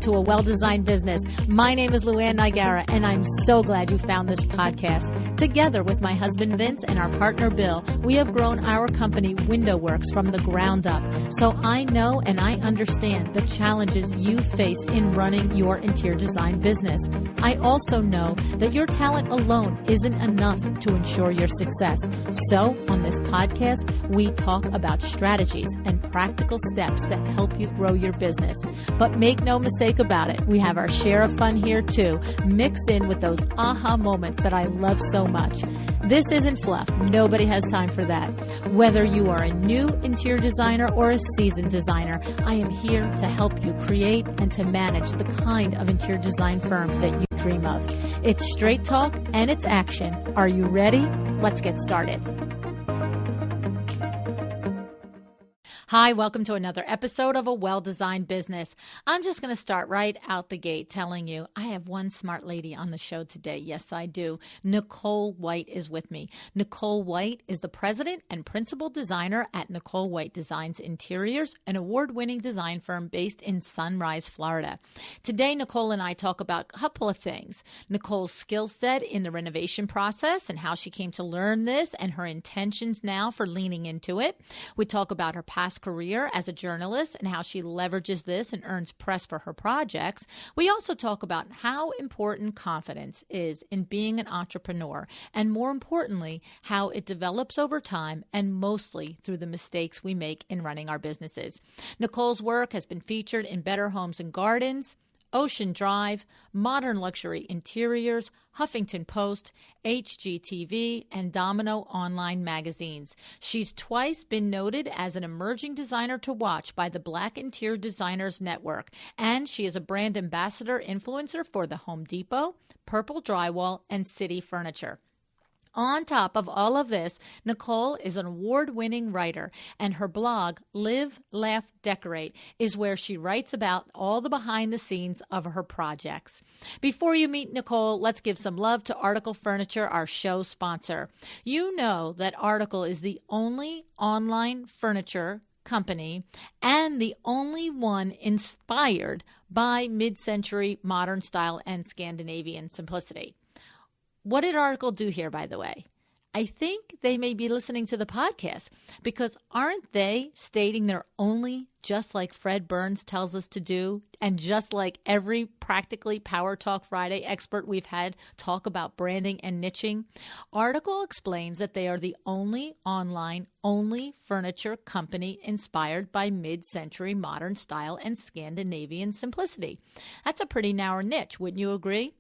to A Well-Designed Business. My name is Luann Nigara, and I'm so glad you found this podcast. Together with my husband Vince and our partner Bill, we have grown our company Window Works from the ground up. So I know and I understand the challenges you face in running your interior design business. I also know that your talent alone isn't enough to ensure your success. So on this podcast, we talk about strategies and practical steps to help you grow your business. But make no mistake about it, we have our share of fun here too, mixed in with those aha moments that I love so much. This isn't fluff. Nobody has time for that. Whether you are a new interior designer or a seasoned designer, I am here to help you create and to manage the kind of interior design firm that you dream of. It's straight talk and it's action. Are you ready? Let's get started. Hi, welcome to another episode of A Well-Designed Business. I'm just going to start right out the gate telling you I have one smart lady on the show today. Yes, I do. Nichole White is with me. Nichole White is the president and principal designer at Nichole White Designs Interiors, an award-winning design firm based in Sunrise, Florida. Today, Nichole and I talk about a couple of things. Nichole's skill set in the renovation process and how she came to learn this and her intentions now for leaning into it. We talk about her past career as a journalist and how she leverages this and earns press for her projects. We also talk about how important confidence is in being an entrepreneur, and more importantly, how it develops over time and mostly through the mistakes we make in running our businesses. Nichole's work has been featured in Better Homes and Gardens, Ocean Drive, Modern Luxury Interiors, Huffington Post, HGTV, and Domino online magazines. She's twice been noted as an emerging designer to watch by the Black Interior Designers Network, and she is a brand ambassador influencer for the Home Depot, Purple Drywall, and City Furniture. On top of all of this, Nichole is an award-winning writer, and her blog, Live, Laugh, Decorate, is where she writes about all the behind the scenes of her projects. Before you meet Nichole, let's give some love to Article Furniture, our show sponsor. You know that Article is the only online furniture company and the only one inspired by mid-century modern style and Scandinavian simplicity. What did Article do here, by the way? I think they may be listening to the podcast, because aren't they stating they're only, just like Fred Burns tells us to do, and just like every practically Power Talk Friday expert we've had talk about branding and niching? Article explains that they are the only online, only furniture company inspired by mid-century modern style and Scandinavian simplicity. That's a pretty narrow niche, wouldn't you agree?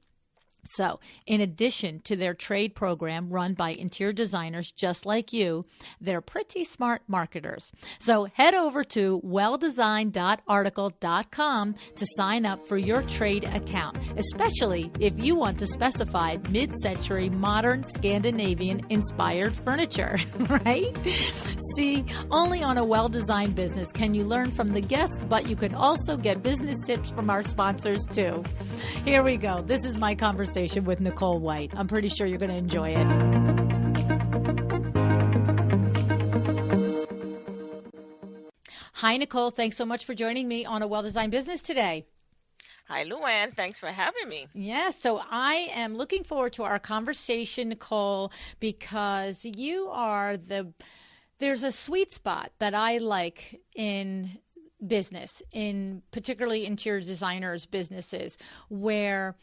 So, in addition to their trade program run by interior designers just like you, they're pretty smart marketers. So, head over to welldesign.article.com to sign up for your trade account, especially if you want to specify mid-century modern Scandinavian inspired furniture, right? See, only on A Well-Designed Business can you learn from the guests, but you can also get business tips from our sponsors too. Here we go. This is my conversation with Nichole White. I'm pretty sure you're going to enjoy it. Hi, Nichole. Thanks so much for joining me on A Well-Designed Business today. Hi, Luann. Thanks for having me. Yeah, so I am looking forward to our conversation, Nichole, because there's a sweet spot that I like in business, in particularly interior designers' businesses, where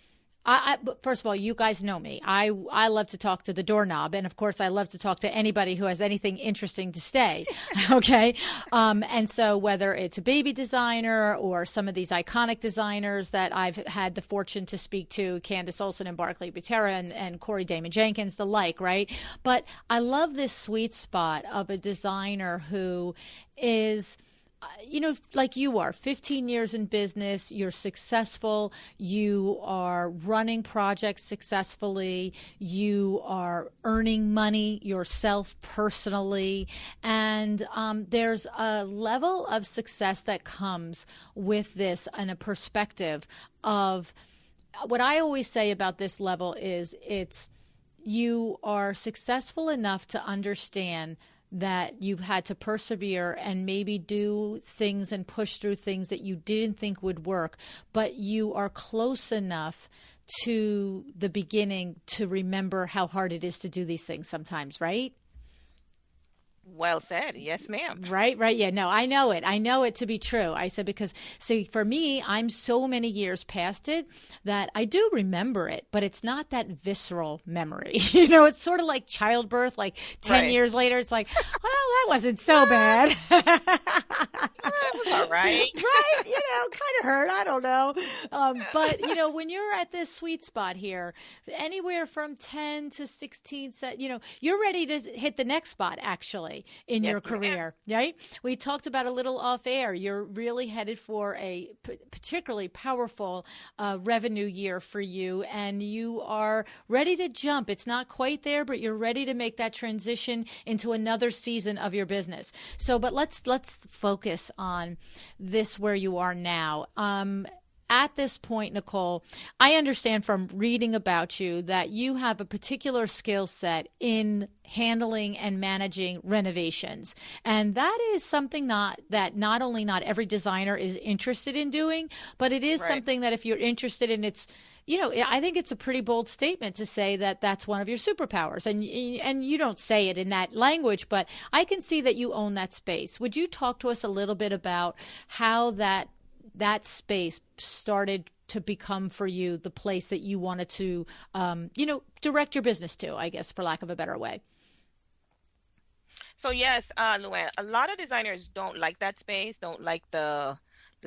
first of all, you guys know me. I love to talk to the doorknob. And of course, I love to talk to anybody who has anything interesting to say. Okay. And so whether it's a baby designer or some of these iconic designers that I've had the fortune to speak to, Candace Olson and Barclay Butera and Corey Damon Jenkins, the like, right? But I love this sweet spot of a designer who is, like you are, 15 years in business, you're successful, you are running projects successfully, you are earning money yourself personally, and there's a level of success that comes with this and a perspective of what I always say about this level is you are successful enough to understand that you've had to persevere and maybe do things and push through things that you didn't think would work, but you are close enough to the beginning to remember how hard it is to do these things sometimes, right? Well said. Yes, ma'am. Right. Yeah, no, I know it. I know it to be true. I said, because see, for me, I'm so many years past it that I do remember it, but it's not that visceral memory. It's sort of like childbirth, like 10 years later, it's like, well, that wasn't so bad. That was all right. Right. Kind of hurt. I don't know. But, when you're at this sweet spot here, anywhere from 10 to 16, you're ready to hit the next spot, actually, in your career, right? We talked about a little off air. You're really headed for a particularly powerful revenue year for you, and you are ready to jump. It's not quite there, but you're ready to make that transition into another season of your business. So, but let's focus on this where you are now. At this point, Nicole, I understand from reading about you that you have a particular skill set in handling and managing renovations. And that is something that not only not every designer is interested in doing, but it is something that if you're interested in, I think it's a pretty bold statement to say that that's one of your superpowers. And you don't say it in that language, but I can see that you own that space. Would you talk to us a little bit about how that space started to become for you the place that you wanted to, direct your business to, I guess, for lack of a better way? So yes, Luann, a lot of designers don't like that space, don't like the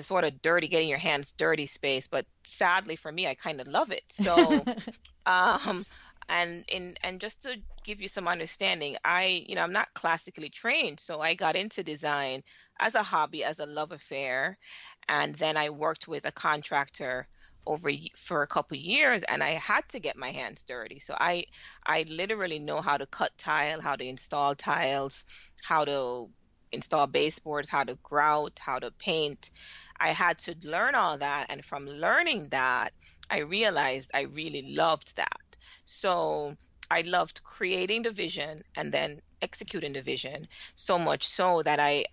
sort of dirty, getting your hands dirty space. But sadly for me, I kind of love it. So, and just to give you some understanding, I'm not classically trained, so I got into design as a hobby, as a love affair. And then I worked with a contractor for a couple of years, and I had to get my hands dirty. So I literally know how to cut tile, how to install tiles, how to install baseboards, how to grout, how to paint. I had to learn all that. And from learning that, I realized I really loved that. So I loved creating the vision and then executing the vision, so much so that I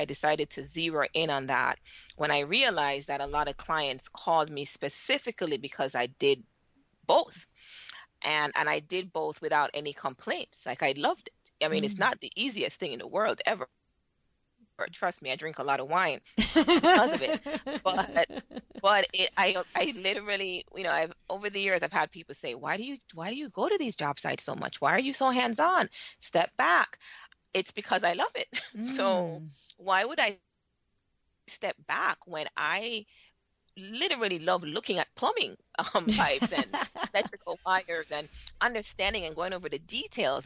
decided to zero in on that when I realized that a lot of clients called me specifically because I did both. And I did both without any complaints. Like, I loved it. I mean, It's not the easiest thing in the world ever. Trust me, I drink a lot of wine because of it. But I literally, over the years, I've had people say, why do you go to these job sites so much? Why are you so hands-on? Step back. It's because I love it. So why would I step back when I literally love looking at plumbing pipes and electrical wires and understanding and going over the details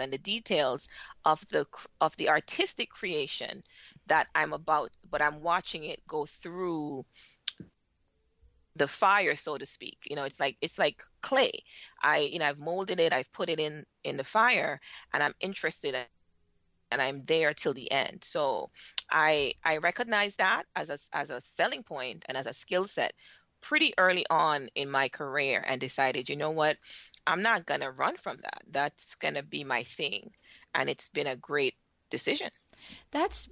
of the artistic creation that I'm about, but I'm watching it go through the fire, so to speak. It's like clay. I've molded it, I've put it in the fire, and I'm interested and I'm there till the end. So I recognize that as a selling point and as a skill set pretty early on in my career, and decided, you know what, I'm not gonna run from that. That's gonna be my thing, and it's been a great decision. That's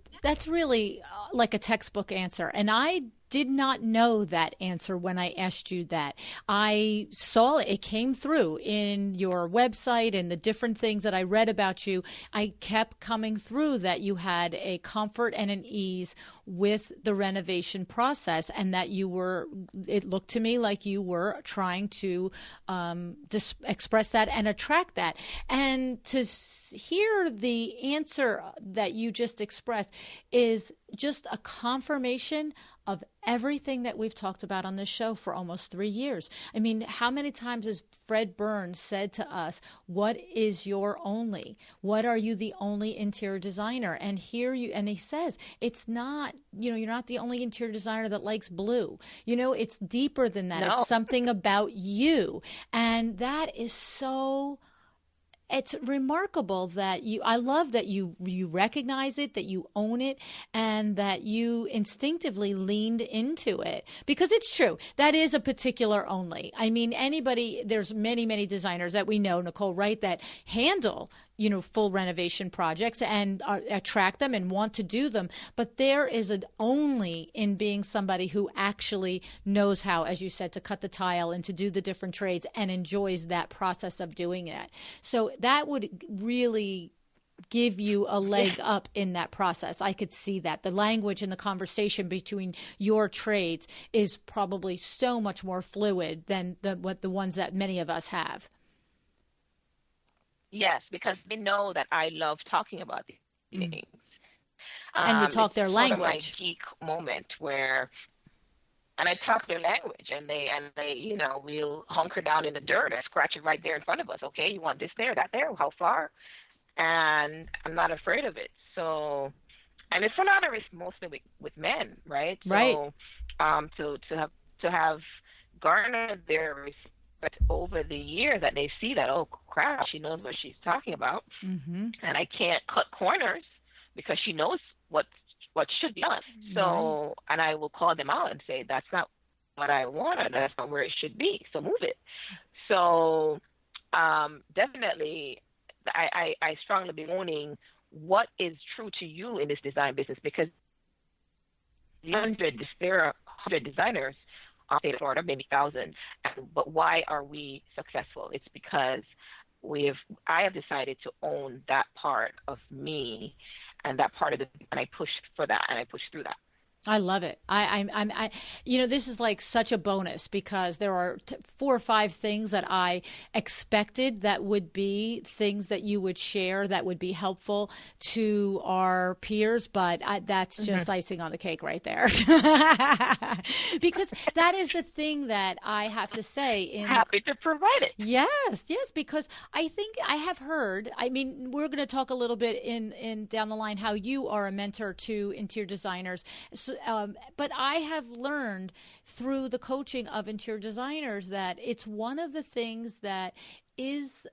really like a textbook answer. And I did not know that answer when I asked you that. I saw it came through in your website and the different things that I read about you. I kept coming through that you had a comfort and an ease with the renovation process, and that it looked to me like you were trying to express that and attract that. And to hear the answer that you just expressed is just a confirmation of everything that we've talked about on this show for almost 3 years. I mean, how many times has Fred Burns said to us, what is your only? What are you the only interior designer? And he says, it's not, you're not the only interior designer that likes blue. It's deeper than that. No. It's something about you. And that is so... It's remarkable that I love that you recognize it, that you own it, and that you instinctively leaned into it, because it's true. That is a particular only. I mean, there's many, many designers that we know, Nicole, right, that handle, full renovation projects and attract them and want to do them. But there is an only in being somebody who actually knows how, as you said, to cut the tile and to do the different trades and enjoys that process of doing it. So that would really give you a leg up in that process. I could see that. The language and the conversation between your trades is probably so much more fluid than the ones that many of us have. Yes, because they know that I love talking about these things. And you talk their language. Sort of my geek moment where, and I talk their language, and they, we'll hunker down in the dirt and scratch it right there in front of us. Okay, you want this there, that there, how far? And I'm not afraid of it. So, and it's a lot of risk mostly with men, right? Right. So, to have garnered their respect over the years, that they see that, oh crap, she knows what she's talking about, and I can't cut corners because she knows what should be done. So, and I will call them out and say, that's not what I wanted. That's not where it should be. So move it. So, definitely. I strongly be owning what is true to you in this design business, because there are 100 designers in the state of Florida, maybe thousands. But why are we successful? It's because I have decided to own that part of me and that part of and I push for that and I push through that. I love it. This is like such a bonus, because there are 4 or 5 things that I expected that would be things that you would share that would be helpful to our peers, but that's just icing on the cake right there. Because that is the thing that I have to say. Happy to provide it. Yes, because I think I have heard, we're going to talk a little bit in down the line how you are a mentor to interior designers. So, but I have learned through the coaching of interior designers that it's one of the things that is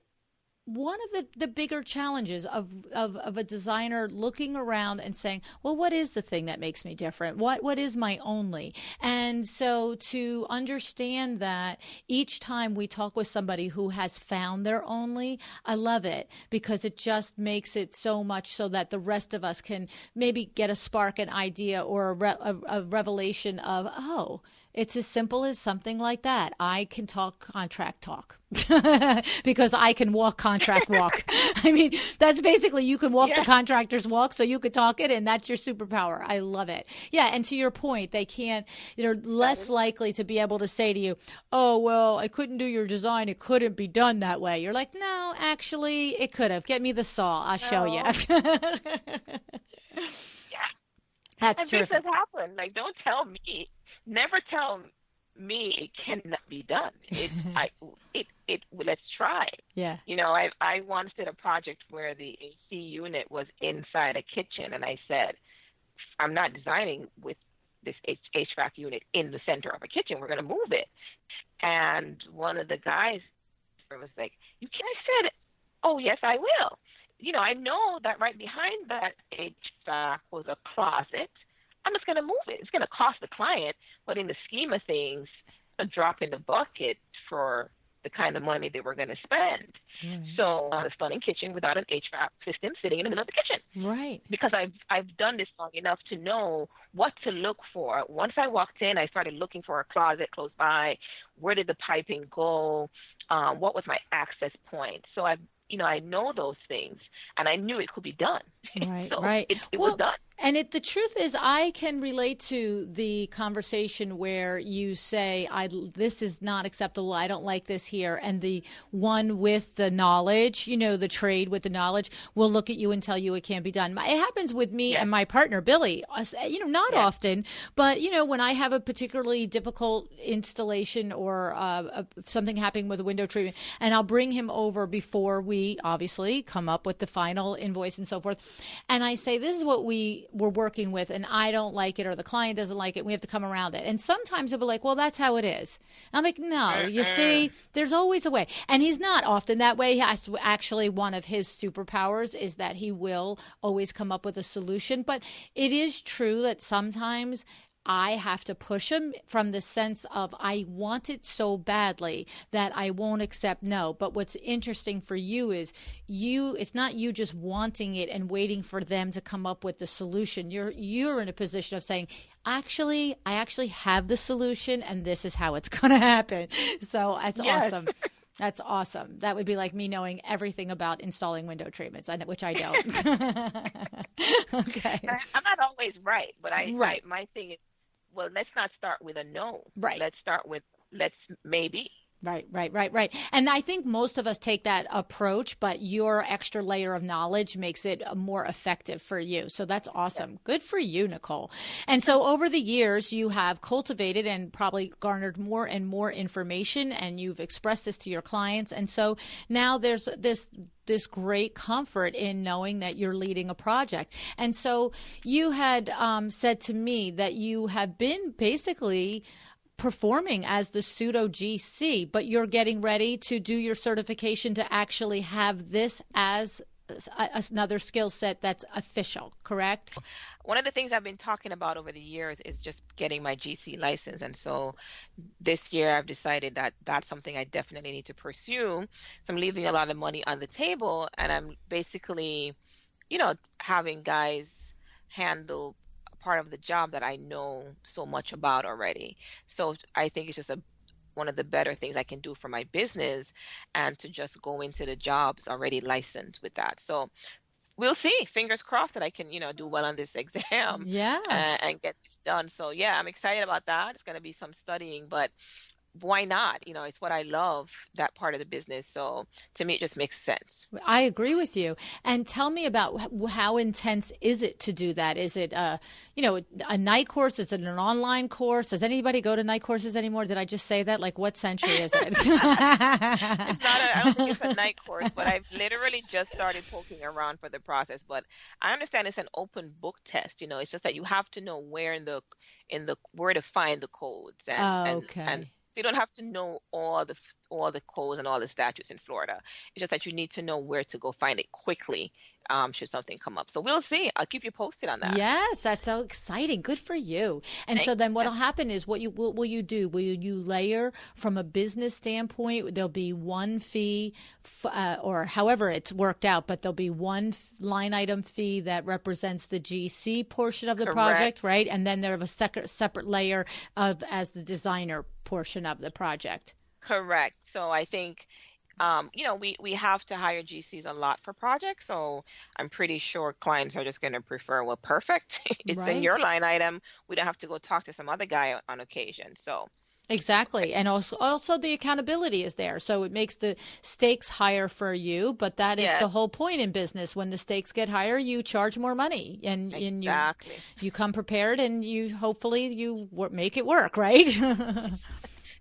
one of the bigger challenges of a designer looking around and saying, well, what is the thing that makes me different? What is my only? And so to understand that each time we talk with somebody who has found their only, I love it, because it just makes it so much so that the rest of us can maybe get a spark, an idea, or a revelation of, oh, it's as simple as something like that. I can talk contract talk because I can walk contract walk. That's basically, you can walk the contractor's walk, so you could talk it, and that's your superpower. I love it. Yeah, and to your point, they're less likely to be able to say to you, oh, well, I couldn't do your design. It couldn't be done that way. You're like, no, actually, it could have. Get me the saw. I'll show you. That's and terrific. This has happened. Like, don't tell me. Never tell me it cannot be done. Let's try. Yeah. I once did a project where the AC unit was inside a kitchen, and I said, I'm not designing with this HVAC unit in the center of a kitchen. We're going to move it. And one of the guys was like, you can? I said, oh, yes, I will. I know that right behind that HVAC was a closet. I'm just going to move it. It's going to cost the client, but in the scheme of things, a drop in the bucket for the kind of money they were going to spend. So a stunning kitchen without an HVAC system sitting in the middle of the kitchen. Right. Because I've done this long enough to know what to look for. Once I walked in, I started looking for a closet close by. Where did the piping go? What was my access point? So I know those things, and I knew it could be done. Right, so right. It was done. And the truth is, I can relate to the conversation where you say, this is not acceptable, I don't like this here. And the one with the knowledge, the trade with the knowledge, will look at you and tell you it can't be done. It happens with me and my partner, Billy, not often, but, when I have a particularly difficult installation or something happening with a window treatment, and I'll bring him over before we obviously come up with the final invoice and so forth. And I say, this is what we're working with, and I don't like it, or the client doesn't like it. We have to come around it. And sometimes he'll be like, well, that's how it is. I'm like, no, you see, there's always a way. And he's not often that way. Actually, one of his superpowers is that he will always come up with a solution. But it is true that sometimes I have to push them from the sense of I want it so badly that I won't accept no. But what's interesting for you is it's not you just wanting it and waiting for them to come up with the solution. You're in a position of saying, actually, I actually have the solution and this is how it's going to happen. So that's awesome. That's awesome. That would be like me knowing everything about installing window treatments, which I don't. Okay. I'm not always right, but my thing is, well, let's not start with a no. Right. Let's start with maybe. Right. And I think most of us take that approach, but your extra layer of knowledge makes it more effective for you. So that's awesome. Yeah. Good for you, Nicole. And so over the years, you have cultivated and probably garnered more and more information, and you've expressed this to your clients. And so now there's this great comfort in knowing that you're leading a project. And so you had said to me that you have been basically performing as the pseudo GC, but you're getting ready to do your certification to actually have this as another skill set that's official, correct? One of the things I've been talking about over the years is just getting my GC license. And so this year I've decided that that's something I definitely need to pursue. So I'm leaving a lot of money on the table, and I'm basically, having guys handle part of the job that I know so much about already. So I think it's just one of the better things I can do for my business, and to just go into the jobs already licensed with that. So we'll see. Fingers crossed that I can, do well on this exam. And get this done. So yeah, I'm excited about that. It's going to be some studying, but why not? It's what I love, that part of the business. So to me, it just makes sense. I agree with you. And tell me about how intense is it to do that? Is it, a night course? Is it an online course? Does anybody go to night courses anymore? Did I just say that? Like, what century is it? I don't think it's a night course, but I've literally just started poking around for the process. But I understand it's an open book test. It's just that you have to know where where to find the codes and so you don't have to know all the codes and all the statutes in Florida. It's just that you need to know where to go find it quickly, should something come up. So we'll see. I'll keep you posted on that. Yes, that's so exciting. Good for you. And Thanks. So then what will happen is what will you do? Will you layer from a business standpoint? There'll be one fee or however it's worked out, but there'll be one line item fee that represents the GC portion of the Correct. Project, right? And then there's a separate layer as the designer portion of the project. Correct. So I think, we have to hire GCs a lot for projects. So I'm pretty sure clients are just going to prefer, well, perfect. It's in your line item. We don't have to go talk to some other guy on occasion. So. Exactly. And also the accountability is there. So it makes the stakes higher for you. But that is the whole point in business. When the stakes get higher, you charge more money. And you come prepared, and hopefully you make it work, right?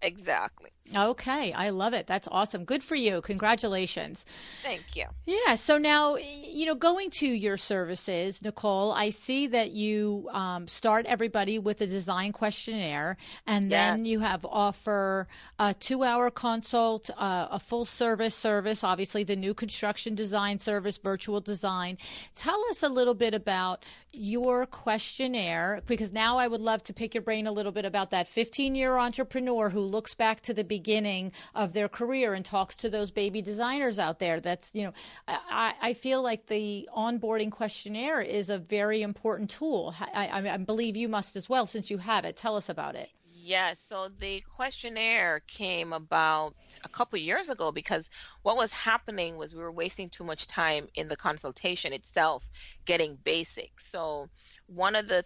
Exactly. Okay. I love it. That's awesome. Good for you. Congratulations. Thank you. Yeah. So now, going to your services, Nicole, I see that you start everybody with a design questionnaire, and then you have offer a 2-hour consult, a full service, obviously the new construction design service, virtual design. Tell us a little bit about your questionnaire, because now I would love to pick your brain a little bit about that 15-year entrepreneur who looks back to the beginning of their career and talks to those baby designers out there. That's, I feel like the onboarding questionnaire is a very important tool. I believe you must as well, since you have it. Tell us about it. Yes, so the questionnaire came about a couple years ago because what was happening was we were wasting too much time in the consultation itself getting basics. So one of the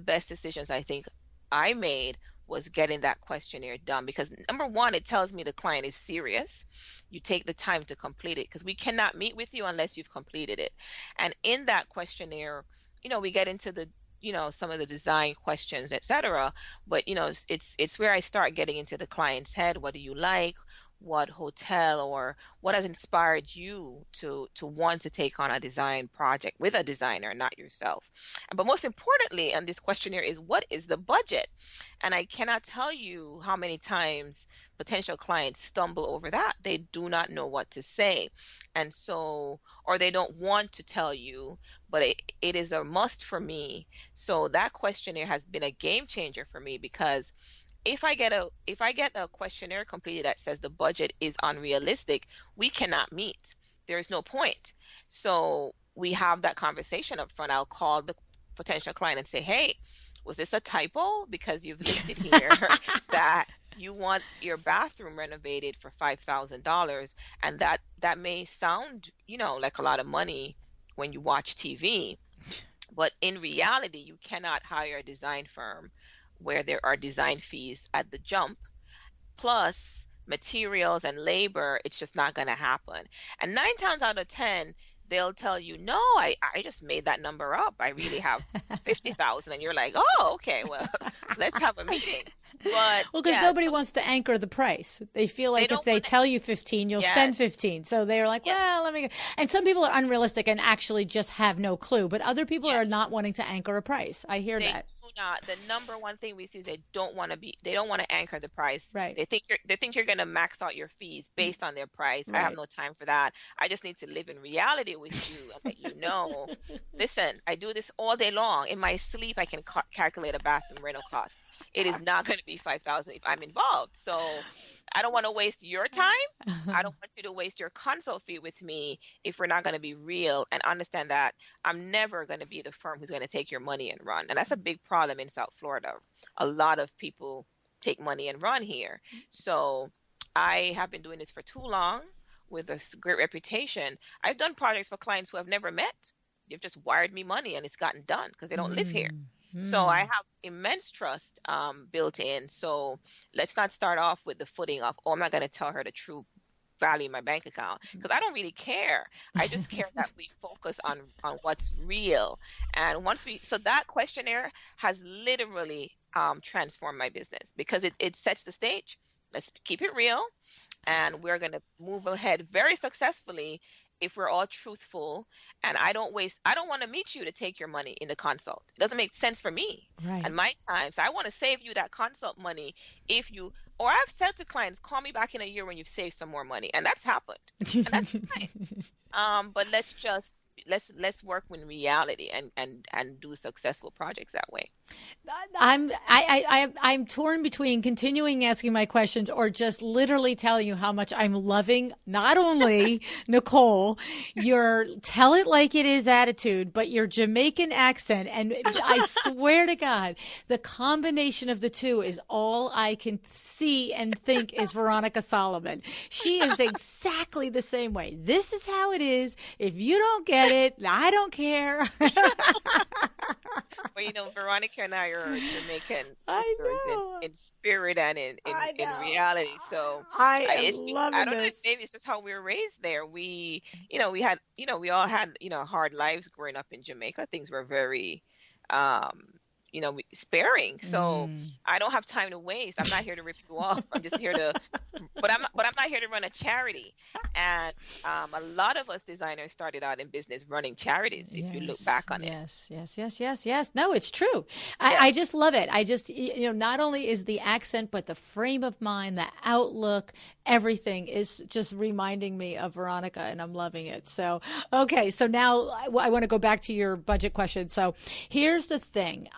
best decisions I think I made was getting that questionnaire done, because number one, it tells me the client is serious. You take the time to complete it, because we cannot meet with you unless you've completed it. And in that questionnaire, we get into the some of the design questions, etc. But it's where I start getting into the client's head. What do you like? what hotel or what has inspired you to want to take on a design project with a designer, not yourself. But most importantly on this questionnaire is, what is the budget? And I cannot tell you how many times potential clients stumble over that. They do not know what to say. And so, or they don't want to tell you, but it is a must for me. So that questionnaire has been a game changer for me, because if I get a questionnaire completed that says the budget is unrealistic, we cannot meet. There is no point. So we have that conversation up front. I'll call the potential client and say, hey, was this a typo? Because you've listed here that you want your bathroom renovated for $5,000, and that may sound, like a lot of money when you watch TV, but in reality, you cannot hire a design firm where there are design fees at the jump, plus materials and labor. It's just not going to happen. And 9 times out of 10, they'll tell you, no, I just made that number up. I really have 50,000. And you're like, oh, okay, well, let's have a meeting. But well, because nobody wants to anchor the price. They feel like if they tell you 15, you'll spend 15. So they're like, well, let me go. And some people are unrealistic and actually just have no clue. But other people are not wanting to anchor a price. I hear that. Not. The number one thing we see is they don't want to anchor the price. Right. They think you're going to max out your fees based on their price. Right. I have no time for that. I just need to live in reality with you and let you know, listen, I do this all day long. In my sleep, I can calculate a bathroom rental cost. It is not going to be 5,000 if I'm involved. So I don't want to waste your time. I don't want you to waste your consult fee with me if we're not going to be real, and understand that I'm never going to be the firm who's going to take your money and run. And that's a big problem in South Florida. A lot of people take money and run here. So I have been doing this for too long with a great reputation. I've done projects for clients who I've never met. They've just wired me money and it's gotten done because they don't live here. So I have immense trust built in. So let's not start off with the footing of, I'm not going to tell her the true value in my bank account, because I don't really care. I just care that we focus on what's real. And so that questionnaire has literally transformed my business, because it sets the stage. Let's keep it real. And we're going to move ahead very successfully if we're all truthful. And I don't want to meet you to take your money in the consult. It doesn't make sense for me and my time. So I want to save you that consult money or I've said to clients, call me back in a year when you've saved some more money. And that's happened. And that's fine. But let's work in reality and do successful projects that way. I'm torn between continuing asking my questions or just literally telling you how much I'm loving not only Nicole, your tell it like it is attitude, but your Jamaican accent. And I swear to God, the combination of the two is all I can see and think is Veronica Solomon. She is exactly the same way. This is how it is. If you don't get it, I don't care. Well, Veronica and I are Jamaican in spirit and in reality. So I don't know if maybe it's just how we were raised there. We all had hard lives growing up in Jamaica. Things were very sparing. So I don't have time to waste. I'm not here to rip you off. I'm just here but I'm not here to run a charity. And a lot of us designers started out in business running charities. If you look back on it. Yes. No, it's true. I just love it. I just, not only is the accent, but the frame of mind, the outlook, everything is just reminding me of Veronica, and I'm loving it. So, okay. So now I want to go back to your budget question. So here's the thing.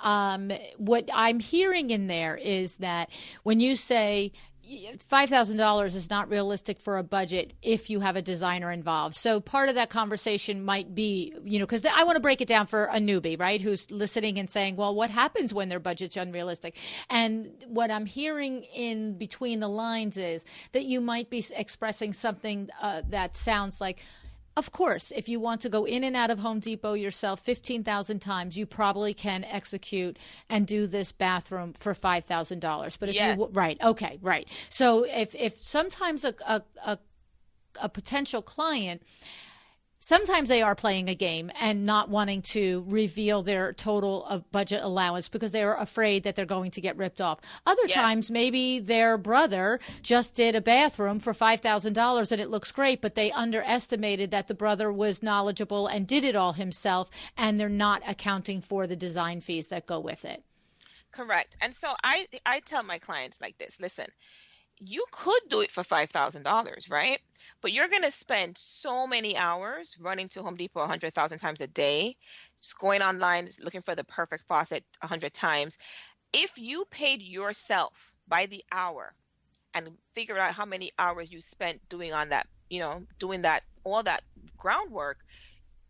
What I'm hearing in there is that when you say $5,000 is not realistic for a budget if you have a designer involved. So part of that conversation might be, because I want to break it down for a newbie, right, who's listening and saying, well, what happens when their budget's unrealistic? And what I'm hearing in between the lines is that you might be expressing something that sounds like, of course, if you want to go in and out of Home Depot yourself 15,000 times, you probably can execute and do this bathroom for $5,000. But if you right. So if sometimes a potential client sometimes they are playing a game and not wanting to reveal their total budget allowance because they're afraid that they're going to get ripped off. Other times, maybe their brother just did a bathroom for $5,000 and it looks great, but they underestimated that the brother was knowledgeable and did it all himself, and they're not accounting for the design fees that go with it. Correct. And so I tell my clients like this, listen, you could do it for $5,000, right? But you're going to spend so many hours running to Home Depot 100,000 times a day, just going online, looking for the perfect faucet 100 times. If you paid yourself by the hour and figured out how many hours you spent doing on that, doing that, all that groundwork,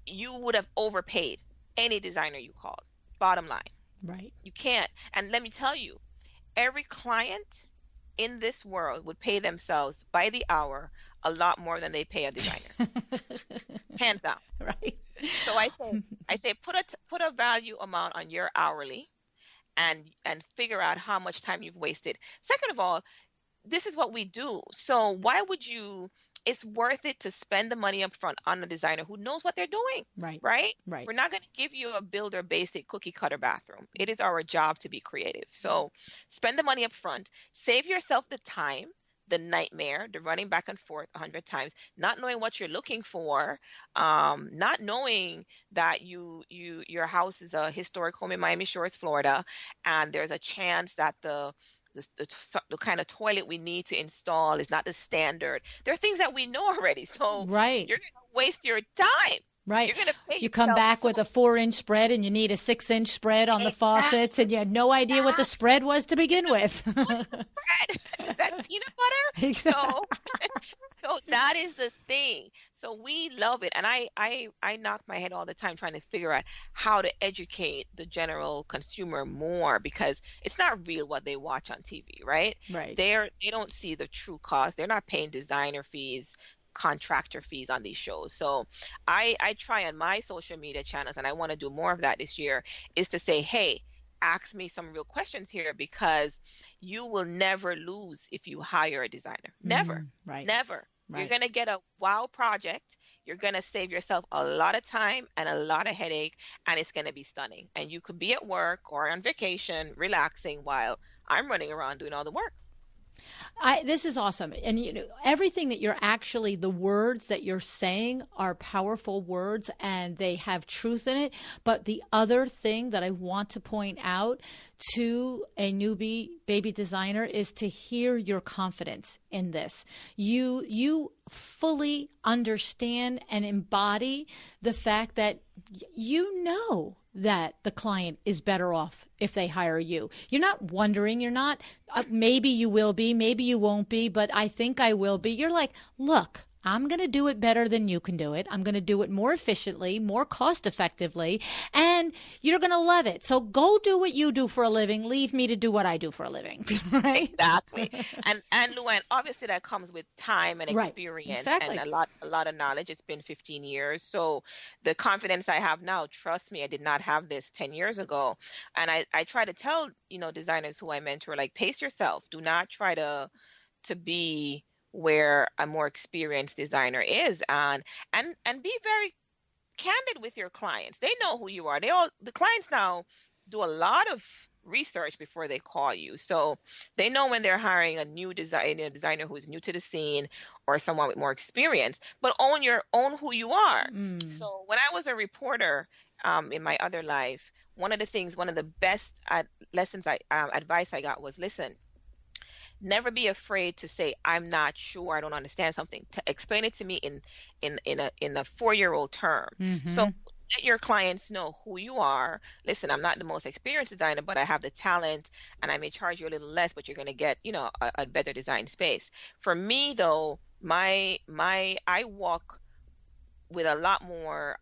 you would have overpaid any designer you called. Bottom line. Right. You can't. And let me tell you, every client in this world would pay themselves by the hour a lot more than they pay a designer. Hands down. Right. So I say put a value amount on your hourly and figure out how much time you've wasted. Second of all, this is what we do. So why would you, it's worth it to spend the money up front on a designer who knows what they're doing. Right. Right? Right. We're not going to give you a builder basic cookie cutter bathroom. It is our job to be creative. So spend the money up front, save yourself the time, the nightmare, the running back and forth 100 times, not knowing what you're looking for, not knowing that your house is a historic home in Miami Shores, Florida, and there's a chance that the kind of toilet we need to install is not the standard. There are things that we know already. So right. You're going to waste your time. Right. You're gonna pay you come back with a 4-inch spread and you need a 6-inch spread on the faucets, and you had no idea what the spread was to begin with. What's the spread? Is that peanut butter? Exactly. So that is the thing. So we love it. And I knock my head all the time trying to figure out how to educate the general consumer more, because it's not real what they watch on TV, right? Right. They don't see the true cost. They're not paying designer fees, contractor fees on these shows. So I try on my social media channels, and I want to do more of that this year, is to say, hey, ask me some real questions here, because you will never lose if you hire a designer. Never. Right. Never. Right. You're going to get a wow project. You're going to save yourself a lot of time and a lot of headache, and it's going to be stunning. And you could be at work or on vacation relaxing while I'm running around doing all the work. This is awesome. And everything that you're actually, the words that you're saying are powerful words and they have truth in it. But the other thing that I want to point out to a newbie baby designer is to hear your confidence in this. You fully understand and embody the fact that you know that the client is better off if they hire you. You're not wondering, you're not, maybe you will be, maybe you won't be, but I think I will be. You're like, look, I'm going to do it better than you can do it. I'm going to do it more efficiently, more cost effectively, and you're going to love it. So go do what you do for a living. Leave me to do what I do for a living. Right? Exactly. And Luann, obviously that comes with time and experience, right. Exactly. and a lot of knowledge. It's been 15 years. So the confidence I have now, trust me, I did not have this 10 years ago. And I try to tell, designers who I mentor, like, pace yourself. Do not try to be where a more experienced designer is, and be very candid with your clients. They know who you are. The clients now do a lot of research before they call you. So they know when they're hiring a designer who is new to the scene or someone with more experience, but own who you are. So when I was a reporter in my other life, one of the best advice I got was, listen, never be afraid to say, I'm not sure, I don't understand something. To explain it to me in a 4-year-old term. Mm-hmm. So let your clients know who you are. Listen, I'm not the most experienced designer, but I have the talent, and I may charge you a little less, but you're going to get, a better design space. For me, though, I walk with a lot more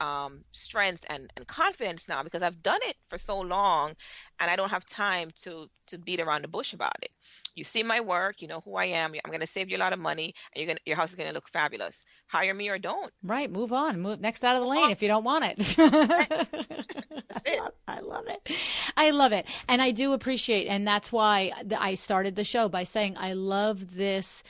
strength and confidence now, because I've done it for so long, and I don't have time to beat around the bush about it. You see my work, you know who I am. I'm going to save you a lot of money, and your house is going to look fabulous. Hire me or don't. Right. Move on. Move next out of the lane if you don't want it. That's it. I love it. I love it. And I do appreciate, and that's why I started the show by saying I love this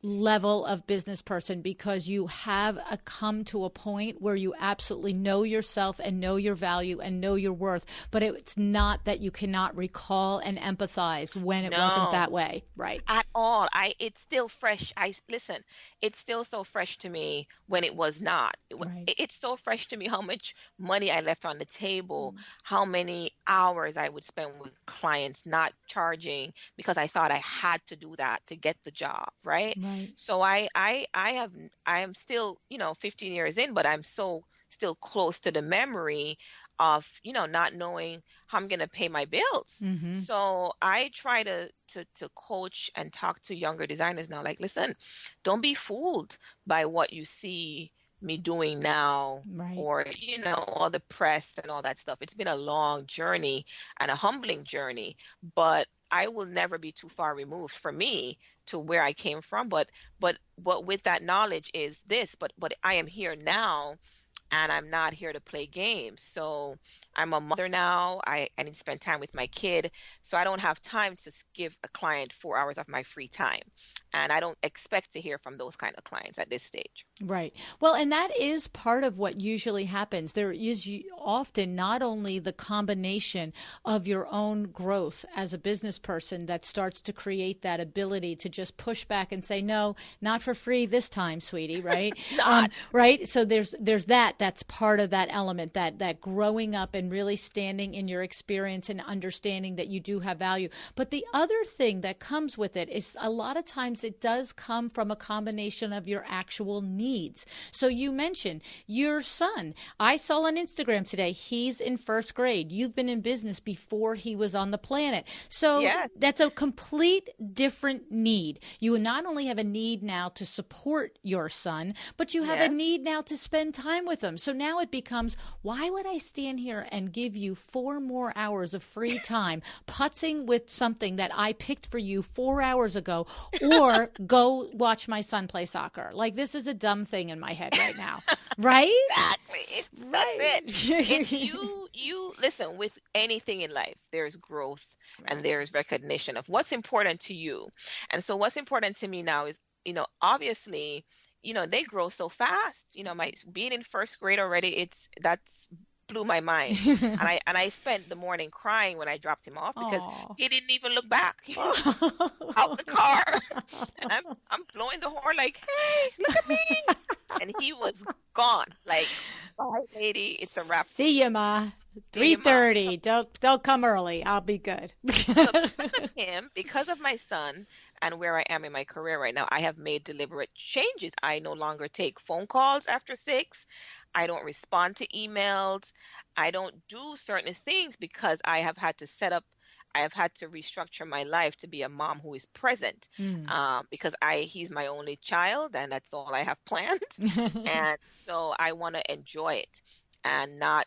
level of business person because you have come to a point where you absolutely know yourself and know your value and know your worth, but it's not that you cannot recall and empathize when it wasn't No. that way, right? At all. It's still fresh. I listen, it's still so fresh to me when it was not. Right. It's so fresh to me how much money I left on the table, how many hours I would spend with clients not charging because I thought I had to do that to get the job, right? Right. So I am still, 15 years in, but I'm so still close to the memory of, not knowing how I'm going to pay my bills. Mm-hmm. So I try to coach and talk to younger designers now, like, listen, don't be fooled by what you see me doing now, Right. or, all the press and all that stuff. It's been a long journey and a humbling journey, but I will never be too far removed for me to where I came from. But with that knowledge is this, but I am here now, and I'm not here to play games. So I'm a mother now. I need to spend time with my kid. So I don't have time to give a client 4 hours of my free time. And I don't expect to hear from those kind of clients at this stage. Right. Well, and that is part of what usually happens. There is often not only the combination of your own growth as a business person that starts to create that ability to just push back and say, no, not for free this time, sweetie, right? Right. So there's that's part of that element, that growing up and really standing in your experience and understanding that you do have value. But the other thing that comes with it is a lot of times it does come from a combination of your actual needs. So you mentioned your son. I saw on Instagram today, he's in first grade. You've been in business before he was on the planet. So Yes. that's a complete different need. You not only have a need now to support your son, but you have a Yes. need now to spend time with him. So now it becomes, why would I stand here and give you 4 more hours of free time putzing with something that I picked for you 4 hours ago, or go watch my son play soccer? Like, this is a dumb thing in my head right now, right? Exactly. That's it. You listen, with anything in life, there's growth and there's recognition of what's important to you. And so what's important to me now is, obviously, they grow so fast. My being in first grade already, that's blew my mind. And I spent the morning crying when I dropped him off because Aw. he didn't even look back. He was out the car, and I'm blowing the horn like, "Hey, look at me!" And he was gone. Like, bye, lady, it's a wrap. See you, Ma. See ya, Ma. 3:30. Don't come early. I'll be good. So because of him, because of my son, and where I am in my career right now, I have made deliberate changes. I no longer take phone calls after 6. I don't respond to emails. I don't do certain things because I have had to restructure my life to be a mom who is present, because he's my only child, and that's all I have planned. And so I want to enjoy it and not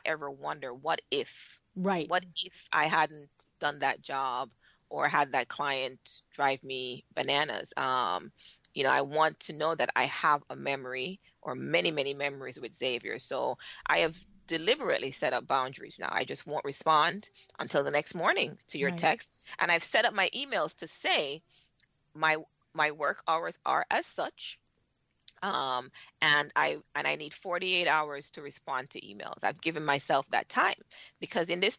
ever wonder what if. Right. What if I hadn't done that job or had that client drive me bananas? I want to know that I have a memory, or many, many memories with Xavier. So I have deliberately set up boundaries now. I just won't respond until the next morning to your Right. text. And I've set up my emails to say my work hours are as such. And I need 48 hours to respond to emails. I've given myself that time because in this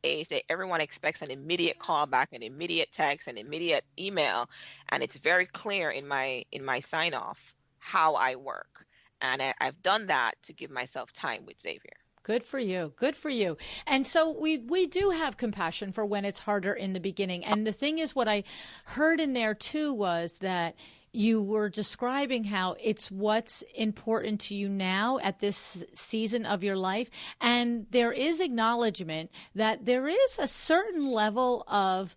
age that everyone expects an immediate call back, an immediate text, an immediate email, and it's very clear in my sign off how I work. And I've done that to give myself time with Xavier. Good for you. Good for you. And so we do have compassion for when it's harder in the beginning. And the thing is, what I heard in there too was that you were describing how it's what's important to you now at this season of your life. And there is acknowledgement that there is a certain level of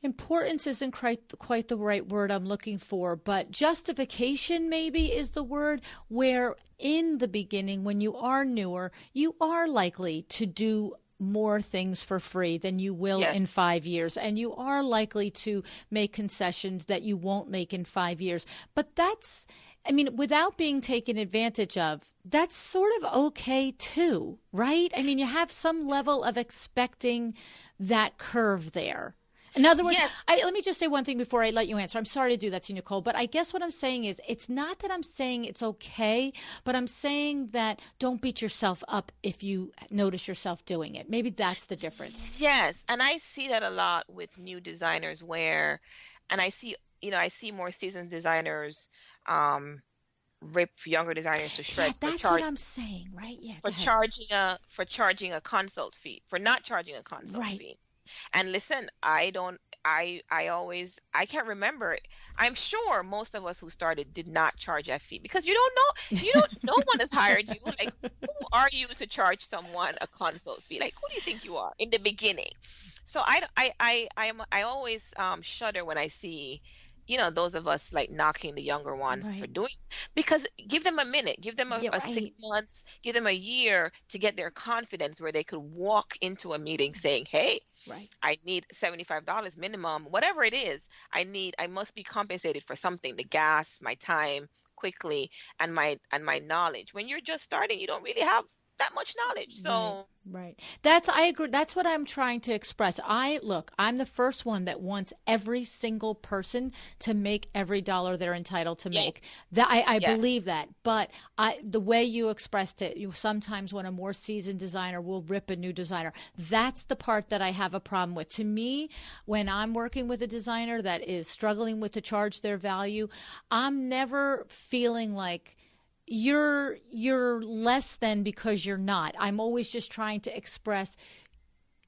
importance isn't quite the right word I'm looking for, but justification maybe is the word, where in the beginning, when you are newer, you are likely to do more things for free than you will Yes. in 5 years. And you are likely to make concessions that you won't make in 5 years. But that's, without being taken advantage of, that's sort of okay too, right? You have some level of expecting that curve there. In other words, Yes. let me just say one thing before I let you answer. I'm sorry to do that to you, Nicole, but I guess what I'm saying is it's not that I'm saying it's okay, but I'm saying that don't beat yourself up if you notice yourself doing it. Maybe that's the difference. Yes, and I see that a lot with new designers and I see more seasoned designers um, rip younger designers to Yeah, shreds that's what I'm saying, right? Yeah, go ahead. for charging a consult fee, for not charging a consult Right. fee. And listen, I can't remember. I'm sure most of us who started did not charge that fee because no one has hired you. Like, who are you to charge someone a consult fee? Like, who do you think you are in the beginning? So I always shudder when I see, those of us like knocking the younger ones for Right. doing, because give them a minute, give them Yeah, a six right. months, give them a year to get their confidence where they could walk into a meeting saying, hey, Right. I need $75 minimum, whatever it is. I must be compensated for something, the gas, my time, quickly, and my knowledge. When you're just starting, you don't really have that much knowledge. Right, So right. I agree. That's what I'm trying to express. I'm the first one that wants every single person to make every dollar they're entitled to yes, make. That I yes, believe that. But the way you expressed it, sometimes when a more seasoned designer will rip a new designer, that's the part that I have a problem with. To me, when I'm working with a designer that is struggling with to charge their value, I'm never feeling like you're less than because you're not. I'm always just trying to express,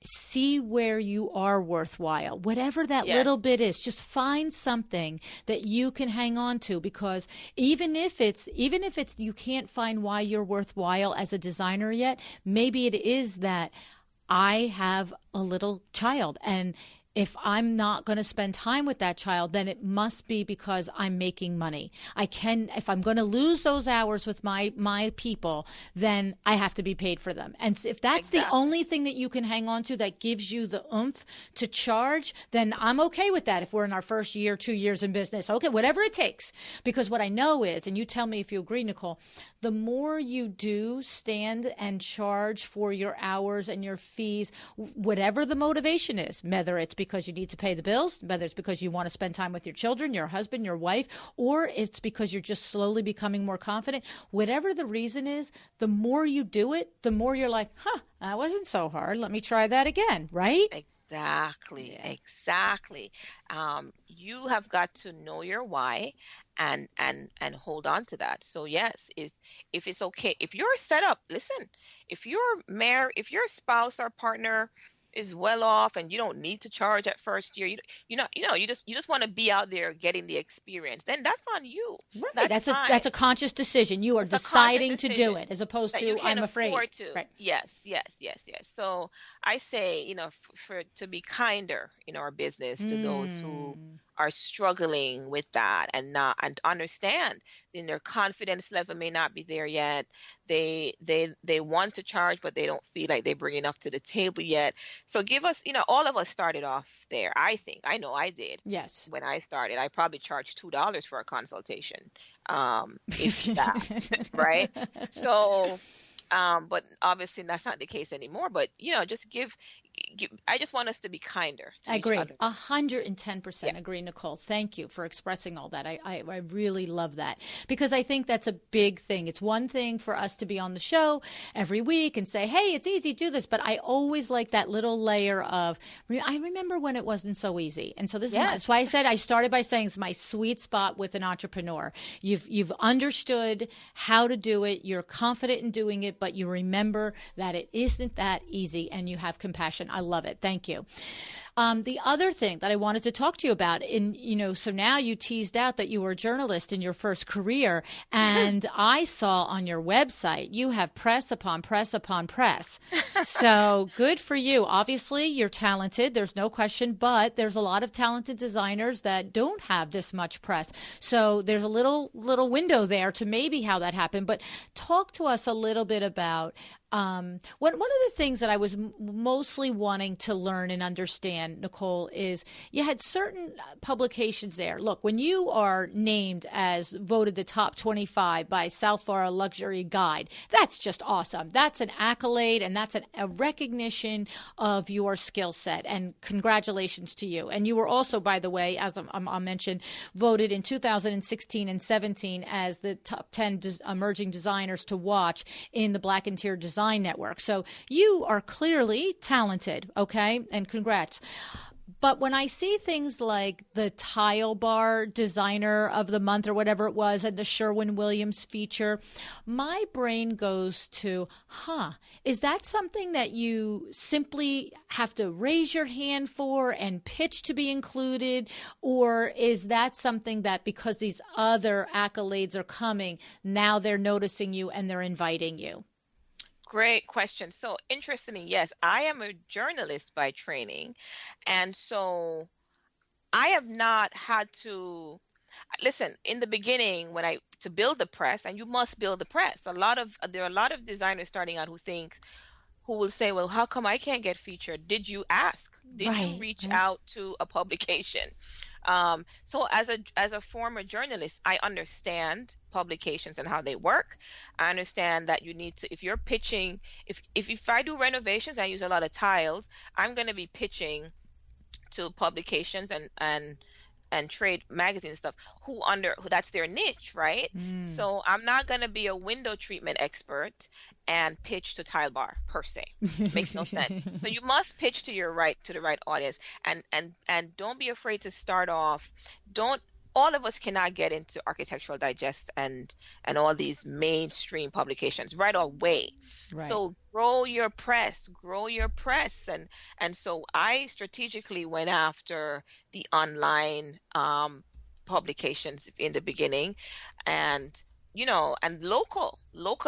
see where you are worthwhile, whatever that little yes, bit is. Just find something that you can hang on to, because even if it's you can't find why you're worthwhile as a designer yet, maybe it is that I have a little child, and if I'm not going to spend time with that child, then it must be because I'm making money. If I'm going to lose those hours with my people, then I have to be paid for them. And if that's the exactly. only thing that you can hang on to that gives you the oomph to charge, then I'm okay with that. If we're in our first year, 2 years in business, okay, whatever it takes. Because what I know is, and you tell me if you agree, Nicole, the more you do stand and charge for your hours and your fees, whatever the motivation is, whether it's because you need to pay the bills, whether it's because you want to spend time with your children, your husband, your wife, or it's because you're just slowly becoming more confident, whatever the reason is, the more you do it, the more you're like, that wasn't so hard. Let me try that again, right? Exactly, Yeah. exactly. You have got to know your why and hold on to that. So yes, if it's okay, if you're set up, listen, if your spouse or partner is well off and you don't need to charge at first year, you just want to be out there getting the experience, then that's on you. Right. That's That's fine. a conscious decision. You are It's a conscious deciding to do decision it as opposed that you to can I'm afraid. afford to. Right. Yes, yes, yes, yes. So I say, for to be kinder in our business to those who Mm. are struggling with that and understand then their confidence level may not be there yet. They want to charge, but they don't feel like they bring enough to the table yet. So give us, all of us started off there. I think I know I did. Yes. When I started, I probably charged $2 for a consultation, if that, right? So, but obviously that's not the case anymore. But just I just want us to be kinder to I each agree. other. 110% Yeah. agree, Nicole. Thank you for expressing all that. I really love that, because I think that's a big thing. It's one thing for us to be on the show every week and say, hey, it's easy, do this. But I always like that little layer of, I remember when it wasn't so easy. And so that's Yes. why I started by saying it's my sweet spot with an entrepreneur. You've understood how to do it. You're confident in doing it, but you remember that it isn't that easy, and you have compassion. I love it. Thank you. The other thing that I wanted to talk to you about, so now you teased out that you were a journalist in your first career, and I saw on your website you have press upon press upon press. So good for you. Obviously, you're talented. There's no question, but there's a lot of talented designers that don't have this much press. So there's a little window there to maybe how that happened. But talk to us a little bit about one of the things that I was mostly wanting to learn and understand understand, Nicole, is you had certain publications there. Look, when you are named as voted the top 25 by South Florida Luxury Guide, that's just awesome. That's an accolade, and that's a recognition of your skill set. And congratulations to you. And you were also, by the way, as I'll mention, voted in 2016 and 17 as the top 10 emerging designers to watch in the Black Interior Design Network. So you are clearly talented, okay? And congrats. But when I see things like the Tile Bar Designer of the Month or whatever it was and the Sherwin-Williams feature, my brain goes to, is that something that you simply have to raise your hand for and pitch to be included? Or is that something that because these other accolades are coming, now they're noticing you and they're inviting you? Great question. So interestingly, yes, I am a journalist by training. And so I have not had to listen in the beginning to build the press, and you must build the press. There are a lot of designers starting out who will say, well, how come I can't get featured? Did you ask? Did you reach out to a publication? So as a former journalist, I understand publications and how they work. I understand that you need to, if you're pitching, if I do renovations, I use a lot of tiles, I'm going to be pitching to publications and trade magazine stuff who that's their niche, right? So I'm not going to be a window treatment expert and pitch to Tile Bar per se. Makes no sense. So you must pitch to the right audience, and don't be afraid to start off. All of us cannot get into Architectural Digest and all these mainstream publications right away. Right. So grow your press, and so I strategically went after the online publications in the beginning, and local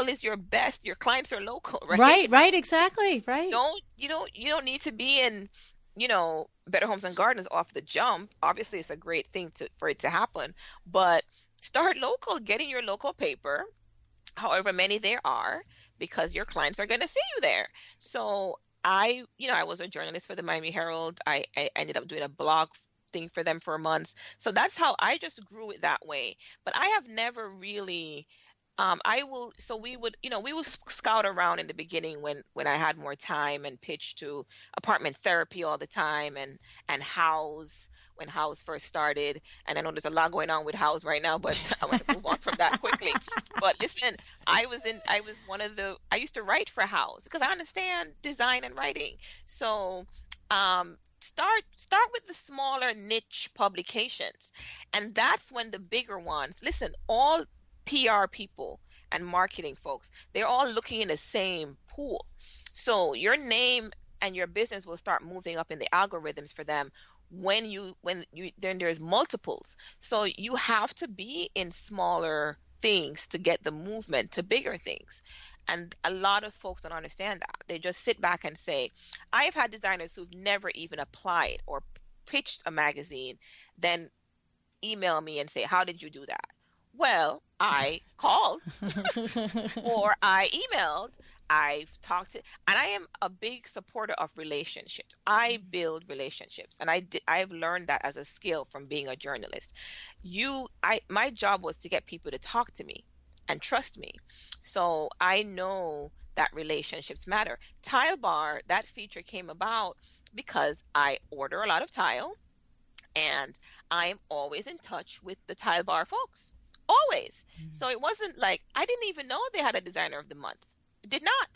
is your best. Your clients are local, right? Right, exactly, right. You don't need to be in Better Homes and Gardens off the jump. Obviously, it's a great thing for it to happen, but start local, get in your local paper, however many there are, because your clients are going to see you there. So I was a journalist for the Miami Herald. I ended up doing a blog thing for them for months. So that's how I just grew it that way. But I have never really we would scout around in the beginning when I had more time and pitch to apartment therapy all the time and House when House first started. And I know there's a lot going on with House right now, but I want to move on from that quickly. But listen, I used to write for House because I understand design and writing. So start with the smaller niche publications, and that's when the bigger ones, listen, all PR people and marketing folks, they're all looking in the same pool. So your name and your business will start moving up in the algorithms for them when there's multiples. So you have to be in smaller things to get the movement to bigger things. And a lot of folks don't understand that. They just sit back and say, I've had designers who've never even applied or pitched a magazine, then email me and say, how did you do that? Well, I called or I emailed, I've talked to, and I am a big supporter of relationships. I build relationships, and I've learned that as a skill from being a journalist. My job was to get people to talk to me and trust me. So I know that relationships matter. Tile Bar, that feature came about because I order a lot of tile, and I'm always in touch with the Tile Bar folks. Always. So it wasn't like I didn't even know they had a designer of the month. Did not.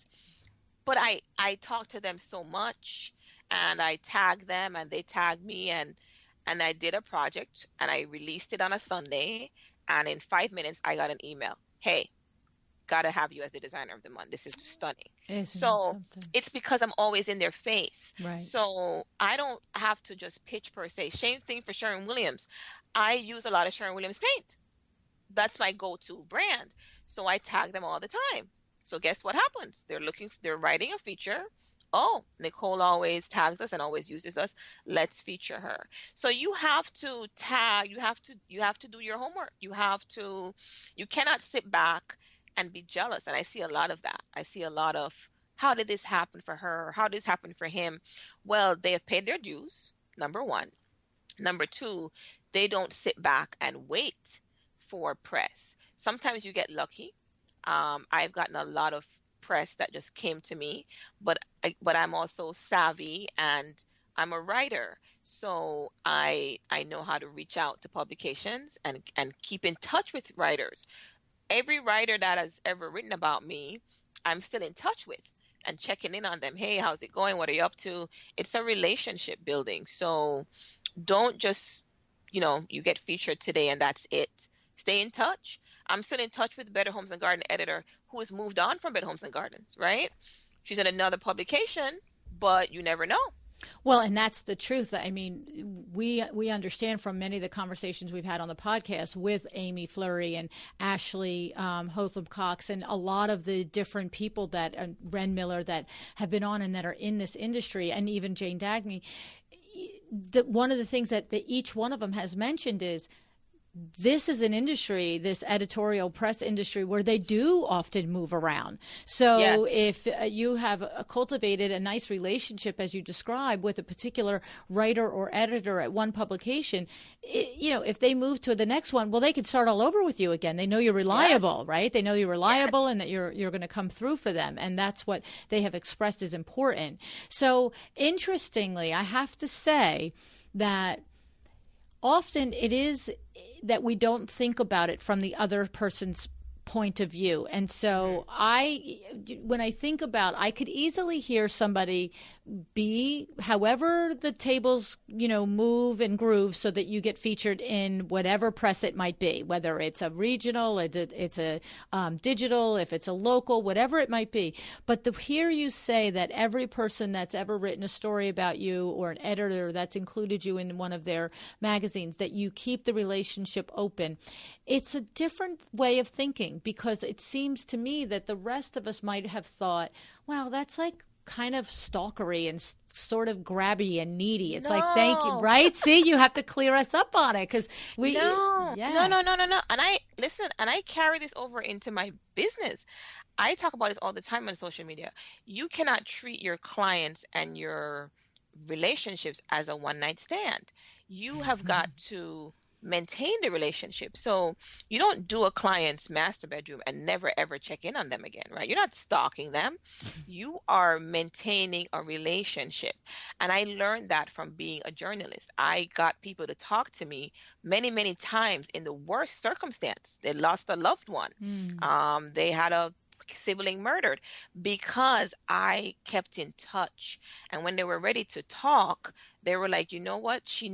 But I talked to them so much, and I tagged them and they tagged me, and I did a project and I released it on a Sunday, and in 5 minutes I got an email. Hey, gotta have you as the designer of the month. This is stunning. So it's because I'm always in their face. Right. So I don't have to just pitch per se. Same thing for Sherwin-Williams. I use a lot of Sherwin-Williams paint. That's my go-to brand. So I tag them all the time. So guess what happens? They're writing a feature. Oh, Nicole always tags us and always uses us. Let's feature her. So you have to tag, you have to do your homework. You cannot sit back and be jealous. And I see a lot of that. I see a lot of how did this happen for her? How did this happen for him? Well, they have paid their dues, number one. Number two, they don't sit back and wait for press. Sometimes you get lucky. I've gotten a lot of press that just came to me, but I'm also savvy and I'm a writer, so I know how to reach out to publications and keep in touch with writers. Every writer that has ever written about me, I'm still in touch with and checking in on them. Hey, how's it going? What are you up to? It's a relationship building. So don't just, you get featured today and that's it. Stay in touch. I'm still in touch with Better Homes and Garden editor who has moved on from Better Homes and Gardens, right? She's in another publication, but you never know. Well, and that's the truth. I mean, we understand from many of the conversations we've had on the podcast with Amy Fleury and Ashley Hotham Cox and a lot of the different people that Ren Miller that have been on and that are in this industry, and even Jane Dagny. One of the things that each one of them has mentioned is this is an industry, this editorial press industry, where they do often move around. So if you have cultivated a nice relationship, as you describe, with a particular writer or editor at one publication, if they move to the next one, well, they could start all over with you again. They know you're reliable, right? They know you're reliable and that you're going to come through for them. And that's what they have expressed is important. So interestingly, I have to say that often it is that we don't think about it from the other person's point of view. And so when I think about, I could easily hear somebody be, however the tables, move and groove so that you get featured in whatever press it might be, whether it's a regional, it's a digital, if it's a local, whatever it might be. But to hear you say that every person that's ever written a story about you or an editor that's included you in one of their magazines, that you keep the relationship open, it's a different way of thinking, because it seems to me that the rest of us might have thought, wow, that's like kind of stalkery and sort of grabby and needy. It's like, thank you, right? See, you have to clear us up on it, because we no. And I carry this over into my business. I talk about this all the time on social media. You cannot treat your clients and your relationships as a one-night stand. You have got to maintain the relationship. So you don't do a client's master bedroom and never ever check in on them again, right? You're not stalking them. You are maintaining a relationship. And I learned that from being a journalist. I got people to talk to me many, many times in the worst circumstance. They lost a loved one. They had a sibling murdered, because I kept in touch. And when they were ready to talk, they were like, you know what? She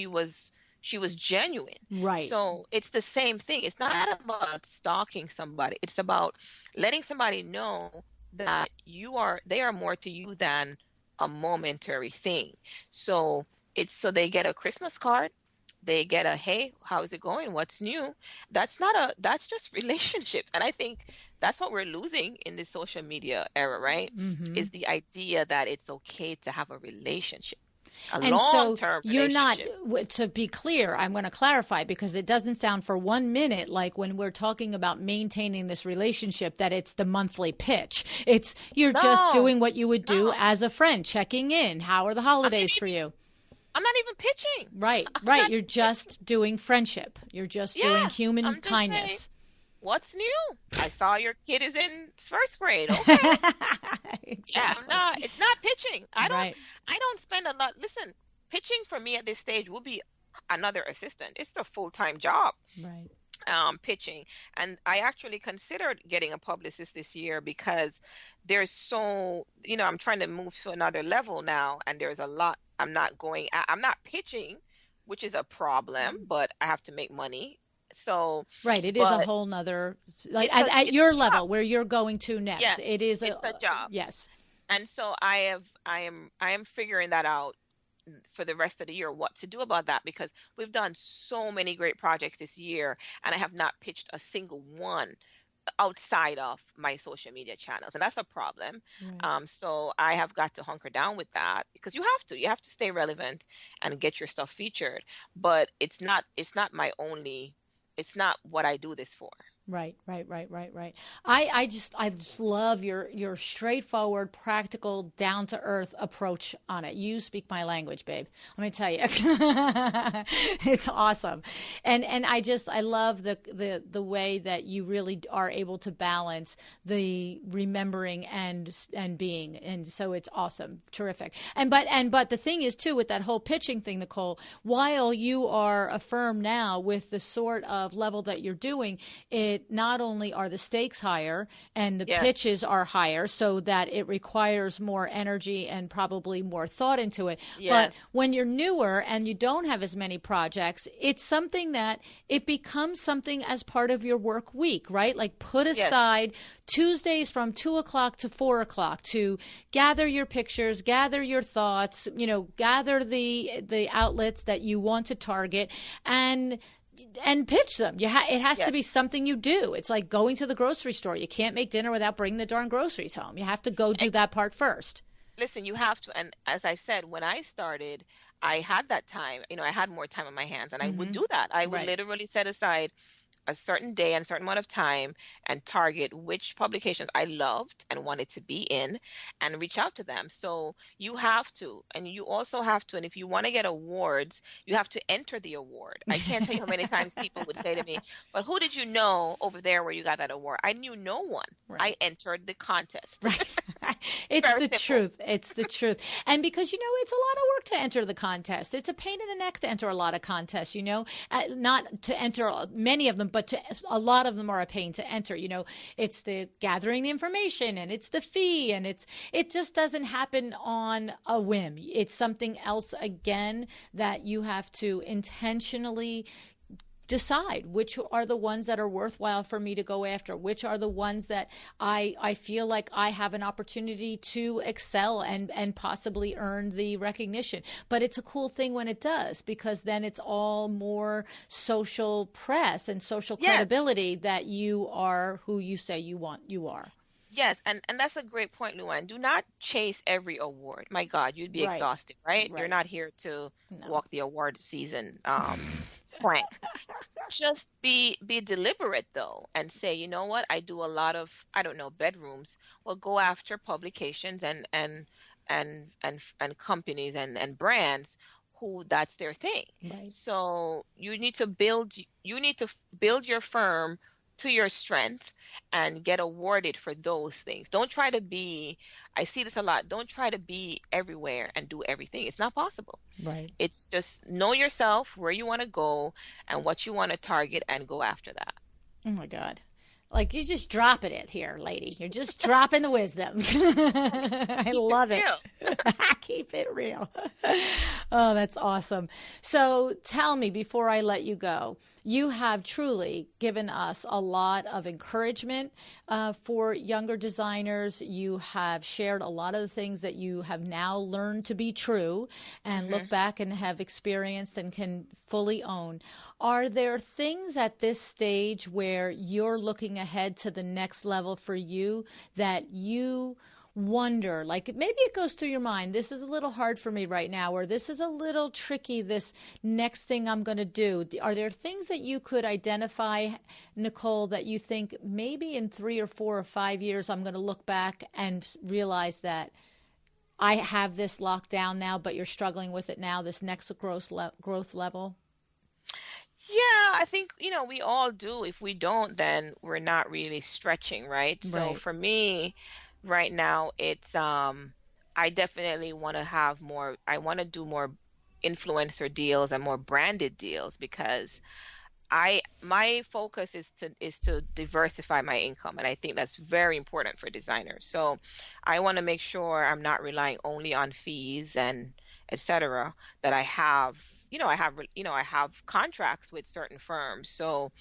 was genuine. Right. So it's the same thing. It's not about stalking somebody. It's about letting somebody know that they are more to you than a momentary thing. So they get a Christmas card, they get a, hey, how's it going? What's new? That's just relationships. And I think that's what we're losing in this social media era, right? Is the idea that it's okay to have a relationship. And so you're not, to be clear, I'm going to clarify, because it doesn't sound for 1 minute like when we're talking about maintaining this relationship that it's the monthly pitch. You're just doing what you would do as a friend, checking in. How are the holidays for you? I'm not even pitching. Right. You're just doing friendship. You're just doing human kindness. Saying, what's new? I saw your kid is in first grade. Okay. Exactly. Yeah, it's not pitching. I don't spend a lot. Listen, pitching for me at this stage will be another assistant. It's a full-time job. Right. Pitching. And I actually considered getting a publicist this year, because I'm trying to move to another level now, and there's a lot I'm not pitching, which is a problem, but I have to make money. So it is a whole nother, like at your level where you're going to next. Yes, it's a job. Yes. And so I am figuring that out for the rest of the year, what to do about that, because we've done so many great projects this year and I have not pitched a single one outside of my social media channels, and that's a problem. Right. So I have got to hunker down with that, because you have to stay relevant and get your stuff featured, but it's not what I do this for. Right, right, right, right, right. I just love your straightforward, practical, down to earth approach on it. You speak my language, babe. Let me tell you, it's awesome, and I love the way that you really are able to balance the remembering and being, and so it's awesome, terrific. But the thing is too with that whole pitching thing, Nicole. While you are a firm now with the sort of level that you're doing, it not only are the stakes higher and the Yes. pitches are higher, so that it requires more energy and probably more thought into it. But Yes. when you're newer and you don't have as many projects, it's something that it becomes something as part of your work week, right? Like put Yes. aside Tuesdays from 2 o'clock to 4 o'clock to gather your pictures, gather your thoughts, gather the outlets that you want to target and pitch them. It has to Yes. be something you do. It's like going to the grocery store. You can't make dinner without bringing the darn groceries home. You have to go do that part first. Listen, you have to. And as I said, when I started, I had that time. I had more time on my hands, and I would do that. I would Right. literally set aside a certain day and a certain amount of time and target which publications I loved and wanted to be in and reach out to them. So you have to, and you also have to, and if you want to get awards, you have to enter the award. I can't tell you how many times people would say to me, but who did you know over there where you got that award? I knew no one. Right. I entered the contest. Right. It's Very the simple. truth. It's the truth. And because, it's a lot of work to enter the contest. It's a pain in the neck to enter a lot of contests, not to enter many of them, but a lot of them are a pain to enter. It's the gathering the information and it's the fee and it just doesn't happen on a whim. It's something else again that you have to intentionally decide which are the ones that are worthwhile for me to go after, which are the ones that I feel like I have an opportunity to excel and possibly earn the recognition. But it's a cool thing when it does, because then it's all more social press and social Yes. credibility that you are who you say you are. Yes, and that's a great point, Luann. Do not chase every award. My God, you'd be Right. exhausted, right? You're Right. not here to No. walk the award season plank. Just be deliberate though, and say, you know what? I do a lot of, I don't know, bedrooms. Well, go after publications and companies and brands who that's their thing. Right. So you need to build your firm to your strength and get awarded for those things. Don't try to be, I see this a lot, don't try to be everywhere and do everything. It's not possible. Right. It's just know yourself, where you want to go and what you want to target, and go after that. Oh my God. Like you're just dropping it here, lady. You're just dropping the wisdom. I love it. Keep it real. Oh, that's awesome. So tell me, before I let you go, you have truly given us a lot of encouragement for younger designers. You have shared a lot of the things that you have now learned to be true and look back and have experienced and can fully own. Are there things at this stage where you're looking ahead to the next level for you that you wonder, like maybe it goes through your mind, this is a little hard for me right now, or this is a little tricky, this next thing I'm going to do? Are there things that you could identify, Nicole, that you think maybe in 3 or 4 or 5 years I'm going to look back and realize that I have this locked down now, but you're struggling with it now, this next growth level? Yeah, I think, we all do. If we don't, then we're not really stretching, right? So Right. for me, right now, it's I definitely want to have more, I want to do more influencer deals and more branded deals, because my focus is to diversify my income, and I think that's very important for designers. So I want to make sure I'm not relying only on fees and etc. That I have contracts with certain firms. So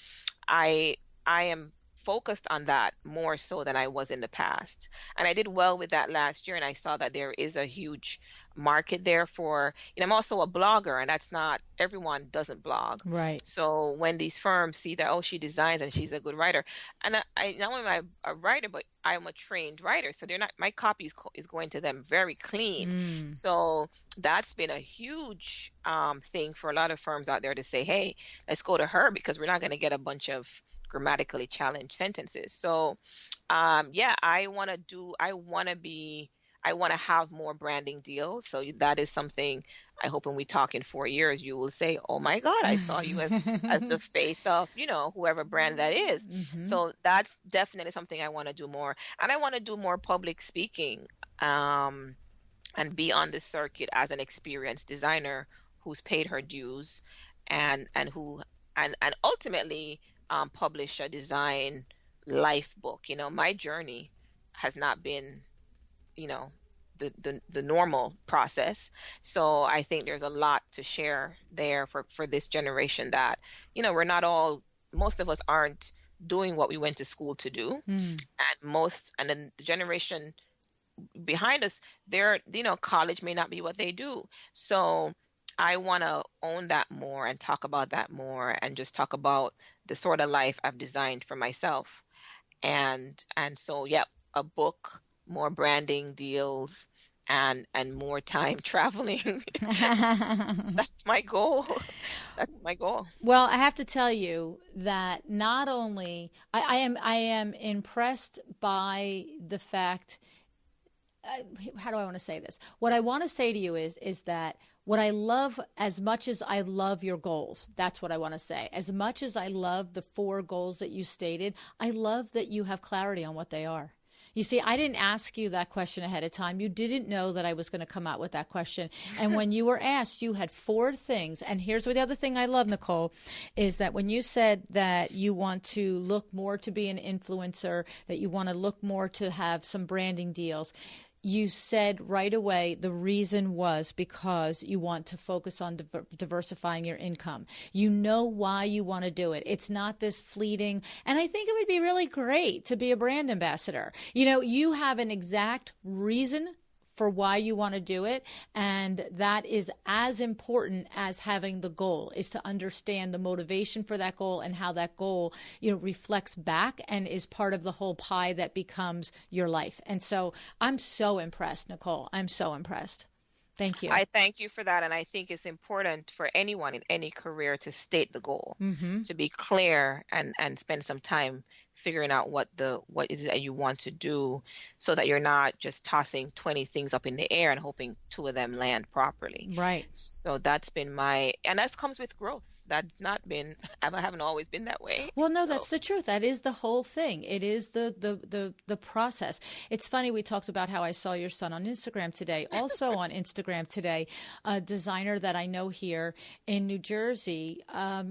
I am focused on that more so than I was in the past. And I did well with that last year, and I saw that there is a huge market there for, I'm also a blogger, and that's not everyone doesn't blog. Right. So when these firms see that, oh, she designs and she's a good writer, and I not only am I a writer, but I'm a trained writer, so they're not, my copy is going to them very clean. So that's been a huge thing for a lot of firms out there to say, hey, let's go to her, because we're not going to get a bunch of grammatically challenged sentences. So, yeah, I want to have more branding deals. So that is something I hope when we talk in 4 years, you will say, "Oh my God, I saw you as the face of, whoever brand that is." Hmm. So that's definitely something I want to do more. And I want to do more public speaking, um, and be on the circuit as an experienced designer who's paid her dues, and who and ultimately, publish a design life book. My journey has not been, you know, the normal process. So I think there's a lot to share there for this generation, that, we're not all most of us aren't doing what we went to school to do. Mm. And then the generation behind us, college may not be what they do. So I want to own that more and talk about that more, and just talk about the sort of life I've designed for myself. And so, yeah, a book, more branding deals, and more time traveling. That's my goal. That's my goal. Well, I have to tell you that not only I am impressed by the fact. How do I want to say this? What I want to say to you is that what I love, as much as I love your goals, that's what I want to say. As much as I love the 4 goals that you stated, I love that you have clarity on what they are. You see, I didn't ask you that question ahead of time. You didn't know that I was going to come out with that question. And when you were asked, you had 4 things. And here's what the other thing I love, Nicole, is that when you said that you want to look more to be an influencer, that you want to look more to have some branding deals, you said right away the reason was because you want to focus on diversifying your income. You know why you want to do it. It's not this fleeting. And I think it would be really great to be a brand ambassador. You have an exact reason for why you want to do it. And that is as important as having the goal, is to understand the motivation for that goal and how that goal, reflects back and is part of the whole pie that becomes your life. And so I'm so impressed, Nicole. I'm so impressed. Thank you. I thank you for that. And I think it's important for anyone in any career to state the goal, Mm-hmm. to be clear, and spend some time figuring out what is it that you want to do, so that you're not just tossing 20 things up in the air and hoping 2 of them land properly. Right. So that's been and that comes with growth. That's not been, I haven't always been that way. Well, no, that's the truth. That is the whole thing. It is the process. It's funny, we talked about how I saw your son on Instagram today. Also on Instagram today, a designer that I know here in New Jersey,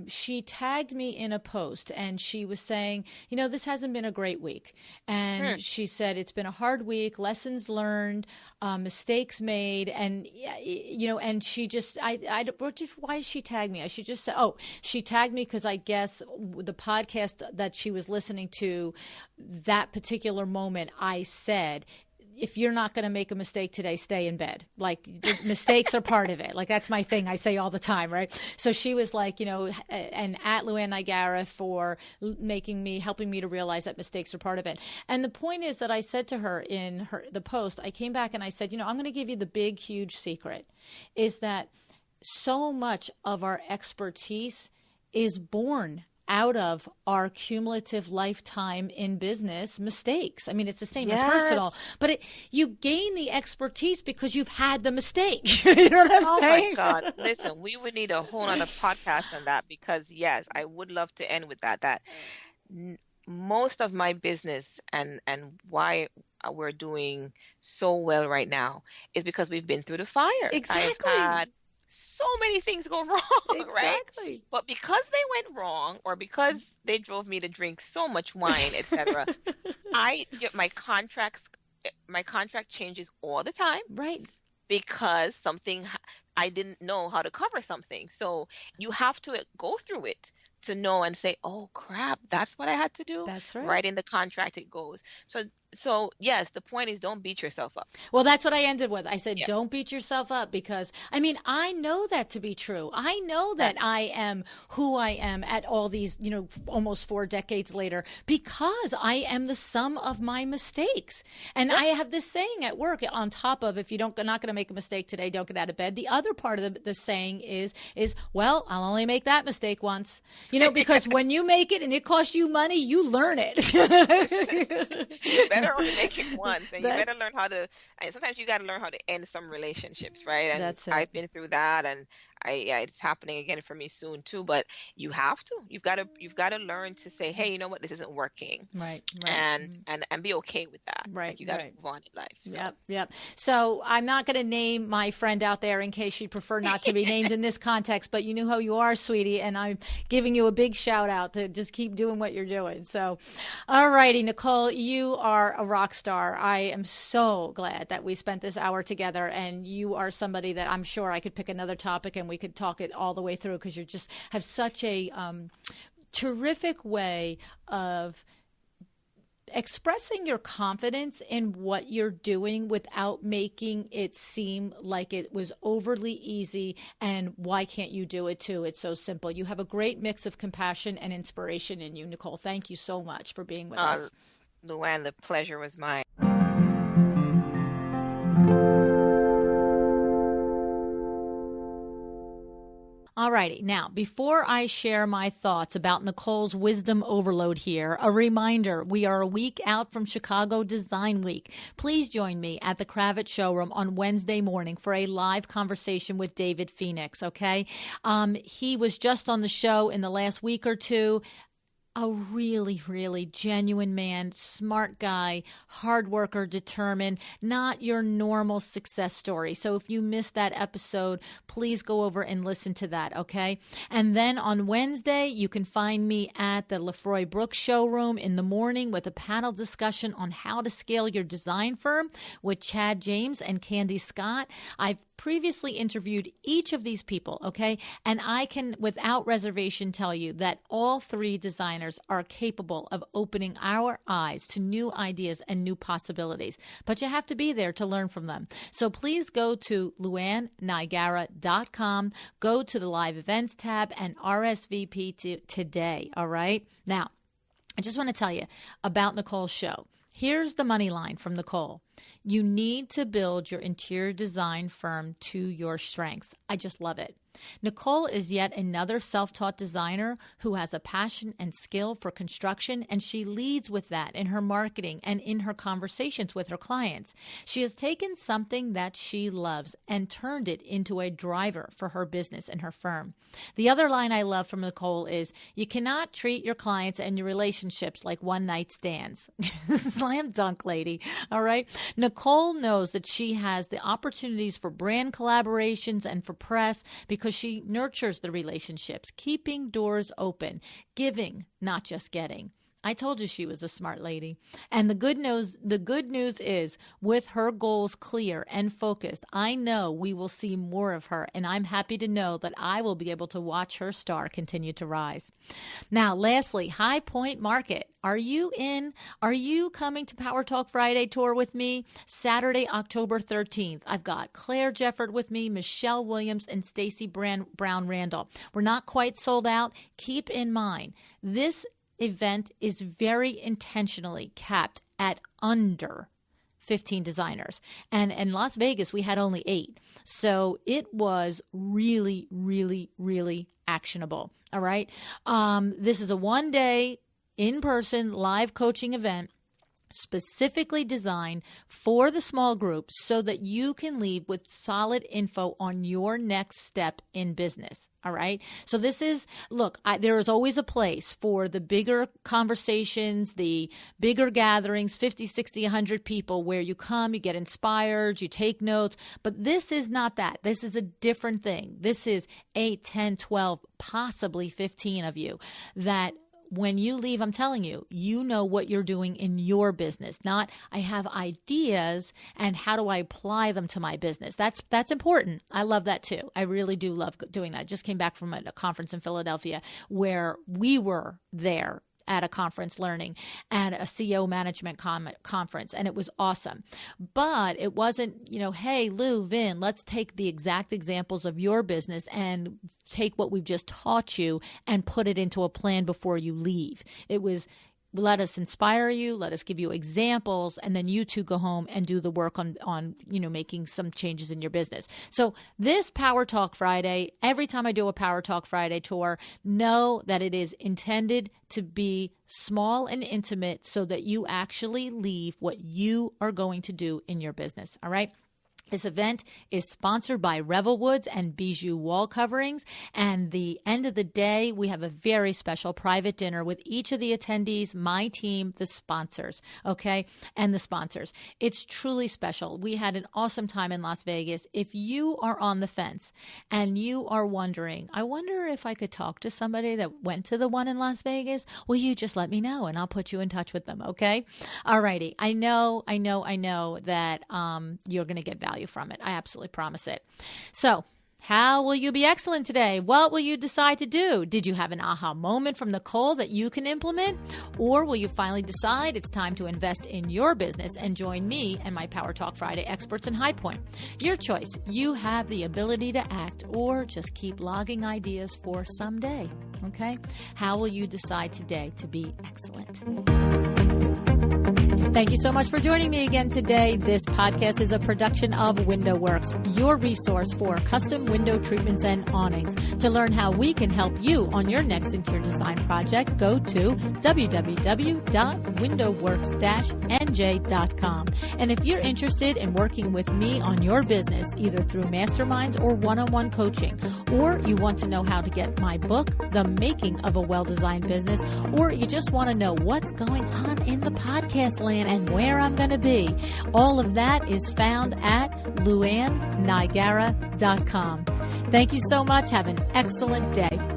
she tagged me in a post, and she was saying, this hasn't been a great week. And she said, it's been a hard week, lessons learned, mistakes made. And, and she just, why did she tag me? I should just say, she tagged me because I guess the podcast that she was listening to, that particular moment, I said, if you're not going to make a mistake today, stay in bed. Like, mistakes are part of it. Like, that's my thing. I say all the time, right? So she was like, and at Luann Nigara for helping me to realize that mistakes are part of it. And the point is that I said to her in the post, I came back and I said, I'm going to give you the big, huge secret, is that so much of our expertise is born out of our cumulative lifetime in business mistakes. I mean, it's the same in personal, but you gain the expertise because you've had the mistake. You know what I'm saying? Oh my God. Listen, we would need a whole other podcast on that, because yes, I would love to end with that most of my business and why we're doing so well right now is because we've been through the fire. Exactly. I've had so many things go wrong, exactly. right? But because they went wrong, or because they drove me to drink so much wine, etc., my contract changes all the time, right? Because I didn't know how to cover something. So you have to go through it to know and say, oh crap, that's what I had to do. That's right. Right in the contract it goes. So So yes, the point is don't beat yourself up. Well, that's what I ended with. I said, Yeah. don't beat yourself up because, I mean, I know that to be true. I know that That I am who I am at all these, almost 4 decades later because I am the sum of my mistakes. And Yep. I have this saying at work on top of if you don't, not going to make a mistake today, don't get out of bed. The other part of the saying is, well, I'll only make that mistake once, because when you make it and it costs you money, you learn it. You better only make it once, and you better learn how to. And sometimes you got to learn how to end some relationships, right? And That's it. I've been through that, and yeah, it's happening again for me soon too. But you have to. You've got to learn to say, hey, you know what, this isn't working, Right. and be okay with that. Right. Like you got to Right. move on in life. So. Yep. So I'm not going to name my friend out there in case she'd prefer not to be named in this context, but you know who you are, sweetie, and I'm giving you a big shout out to just keep doing what you're doing. So, all righty, Nicole, you are a rock star. I am so glad that we spent this hour together, and you are somebody that I'm sure I could pick another topic and we could talk it all the way through because you just have such a terrific way of expressing your confidence in what you're doing without making it seem like it was overly easy and why can't you do it too? It's so simple. You have a great mix of compassion and inspiration in you, Nicole. Thank you so much for being with us. Luann, the pleasure was mine. Alrighty, now before I share my thoughts about Nicole's wisdom overload here, a reminder, we are a week out from Chicago Design Week. Please join me at the Kravitz Showroom on Wednesday morning for a live conversation with David Phoenix, okay? He was just on the show in the last week or two. A really, really genuine man, smart guy, hard worker, determined, not your normal success story. So if you missed that episode, please go over and listen to that, okay? And then on Wednesday, you can find me at the Lefroy Brooks showroom in the morning with a panel discussion on how to scale your design firm with Chad James and Candy Scott. I've previously interviewed each of these people, okay? And I can, without reservation, tell you that all three designers are capable of opening our eyes to new ideas and new possibilities. But you have to be there to learn from them. So please go to luannniagara.com, go to the live events tab, and RSVP today, all right? Now, I just want to tell you about Nicole's show. Here's the money line from Nicole. You need to build your interior design firm to your strengths. I just love it. Nicole is yet another self-taught designer who has a passion and skill for construction, and she leads with that in her marketing and in her conversations with her clients. She has taken something that she loves and turned it into a driver for her business and her firm. The other line I love from Nicole is, you cannot treat your clients and your relationships like one-night stands. Slam dunk, lady. All right? Nicole knows that she has the opportunities for brand collaborations and for press because she nurtures the relationships, keeping doors open, giving, not just getting. I told you she was a smart lady. And the good news is, with her goals clear and focused, I know we will see more of her, and I'm happy to know that I will be able to watch her star continue to rise. Now, lastly, High Point Market. Are you in? Are you coming to Power Talk Friday tour with me? Saturday, October 13th. I've got Claire Jefford with me, Michelle Williams, and Stacy Brown Randall. We're not quite sold out. Keep in mind, this event is very intentionally capped at under 15 designers. And in Las Vegas, we had only 8. So it was really, really, really actionable. All right. This is a one-day in-person live coaching event specifically designed for the small group so that you can leave with solid info on your next step in business. All right. So this is, look, there is always a place for the bigger conversations, the bigger gatherings, 50, 60, 100 people where you come, you get inspired, you take notes. But this is not that. This is a different thing. This is 8, 10, 12, possibly 15 of you that when you leave, I'm telling you, you know what you're doing in your business, not I have ideas and how do I apply them to my business. That's important. I love that too. I really do love doing that. I just came back from a conference in Philadelphia where we were there at a conference learning, at a CEO management conference, and it was awesome. But it wasn't, hey, Lou, Vin, let's take the exact examples of your business and take what we've just taught you and put it into a plan before you leave. It was, let us inspire you, let us give you examples, and then you two go home and do the work on making some changes in your business. So this Power Talk Friday, every time I do a Power Talk Friday tour, know that it is intended to be small and intimate so that you actually leave what you are going to do in your business. All right? This event is sponsored by Revelwoods and Bijou Wall Coverings. And the end of the day, we have a very special private dinner with each of the attendees, my team, the sponsors, okay, and the sponsors. It's truly special. We had an awesome time in Las Vegas. If you are on the fence and you are wondering, I wonder if I could talk to somebody that went to the one in Las Vegas, will you just let me know and I'll put you in touch with them, okay? All righty. I know that you're going to get value from it. I absolutely promise it. So, how will you be excellent today? What will you decide to do? Did you have an aha moment from Nicole that you can implement? Or will you finally decide it's time to invest in your business and join me and my Power Talk Friday experts in High Point? Your choice. You have the ability to act or just keep logging ideas for someday. Okay? How will you decide today to be excellent? Thank you so much for joining me again today. This podcast is a production of WindowWorks, your resource for custom window treatments and awnings. To learn how we can help you on your next interior design project, go to www.windowworks-nj.com. And if you're interested in working with me on your business, either through masterminds or one-on-one coaching, or you want to know how to get my book, The Making of a Well-Designed Business, or you just want to know what's going on in the podcast land and where I'm going to be, all of that is found at luannigara.com. Thank you so much. Have an excellent day.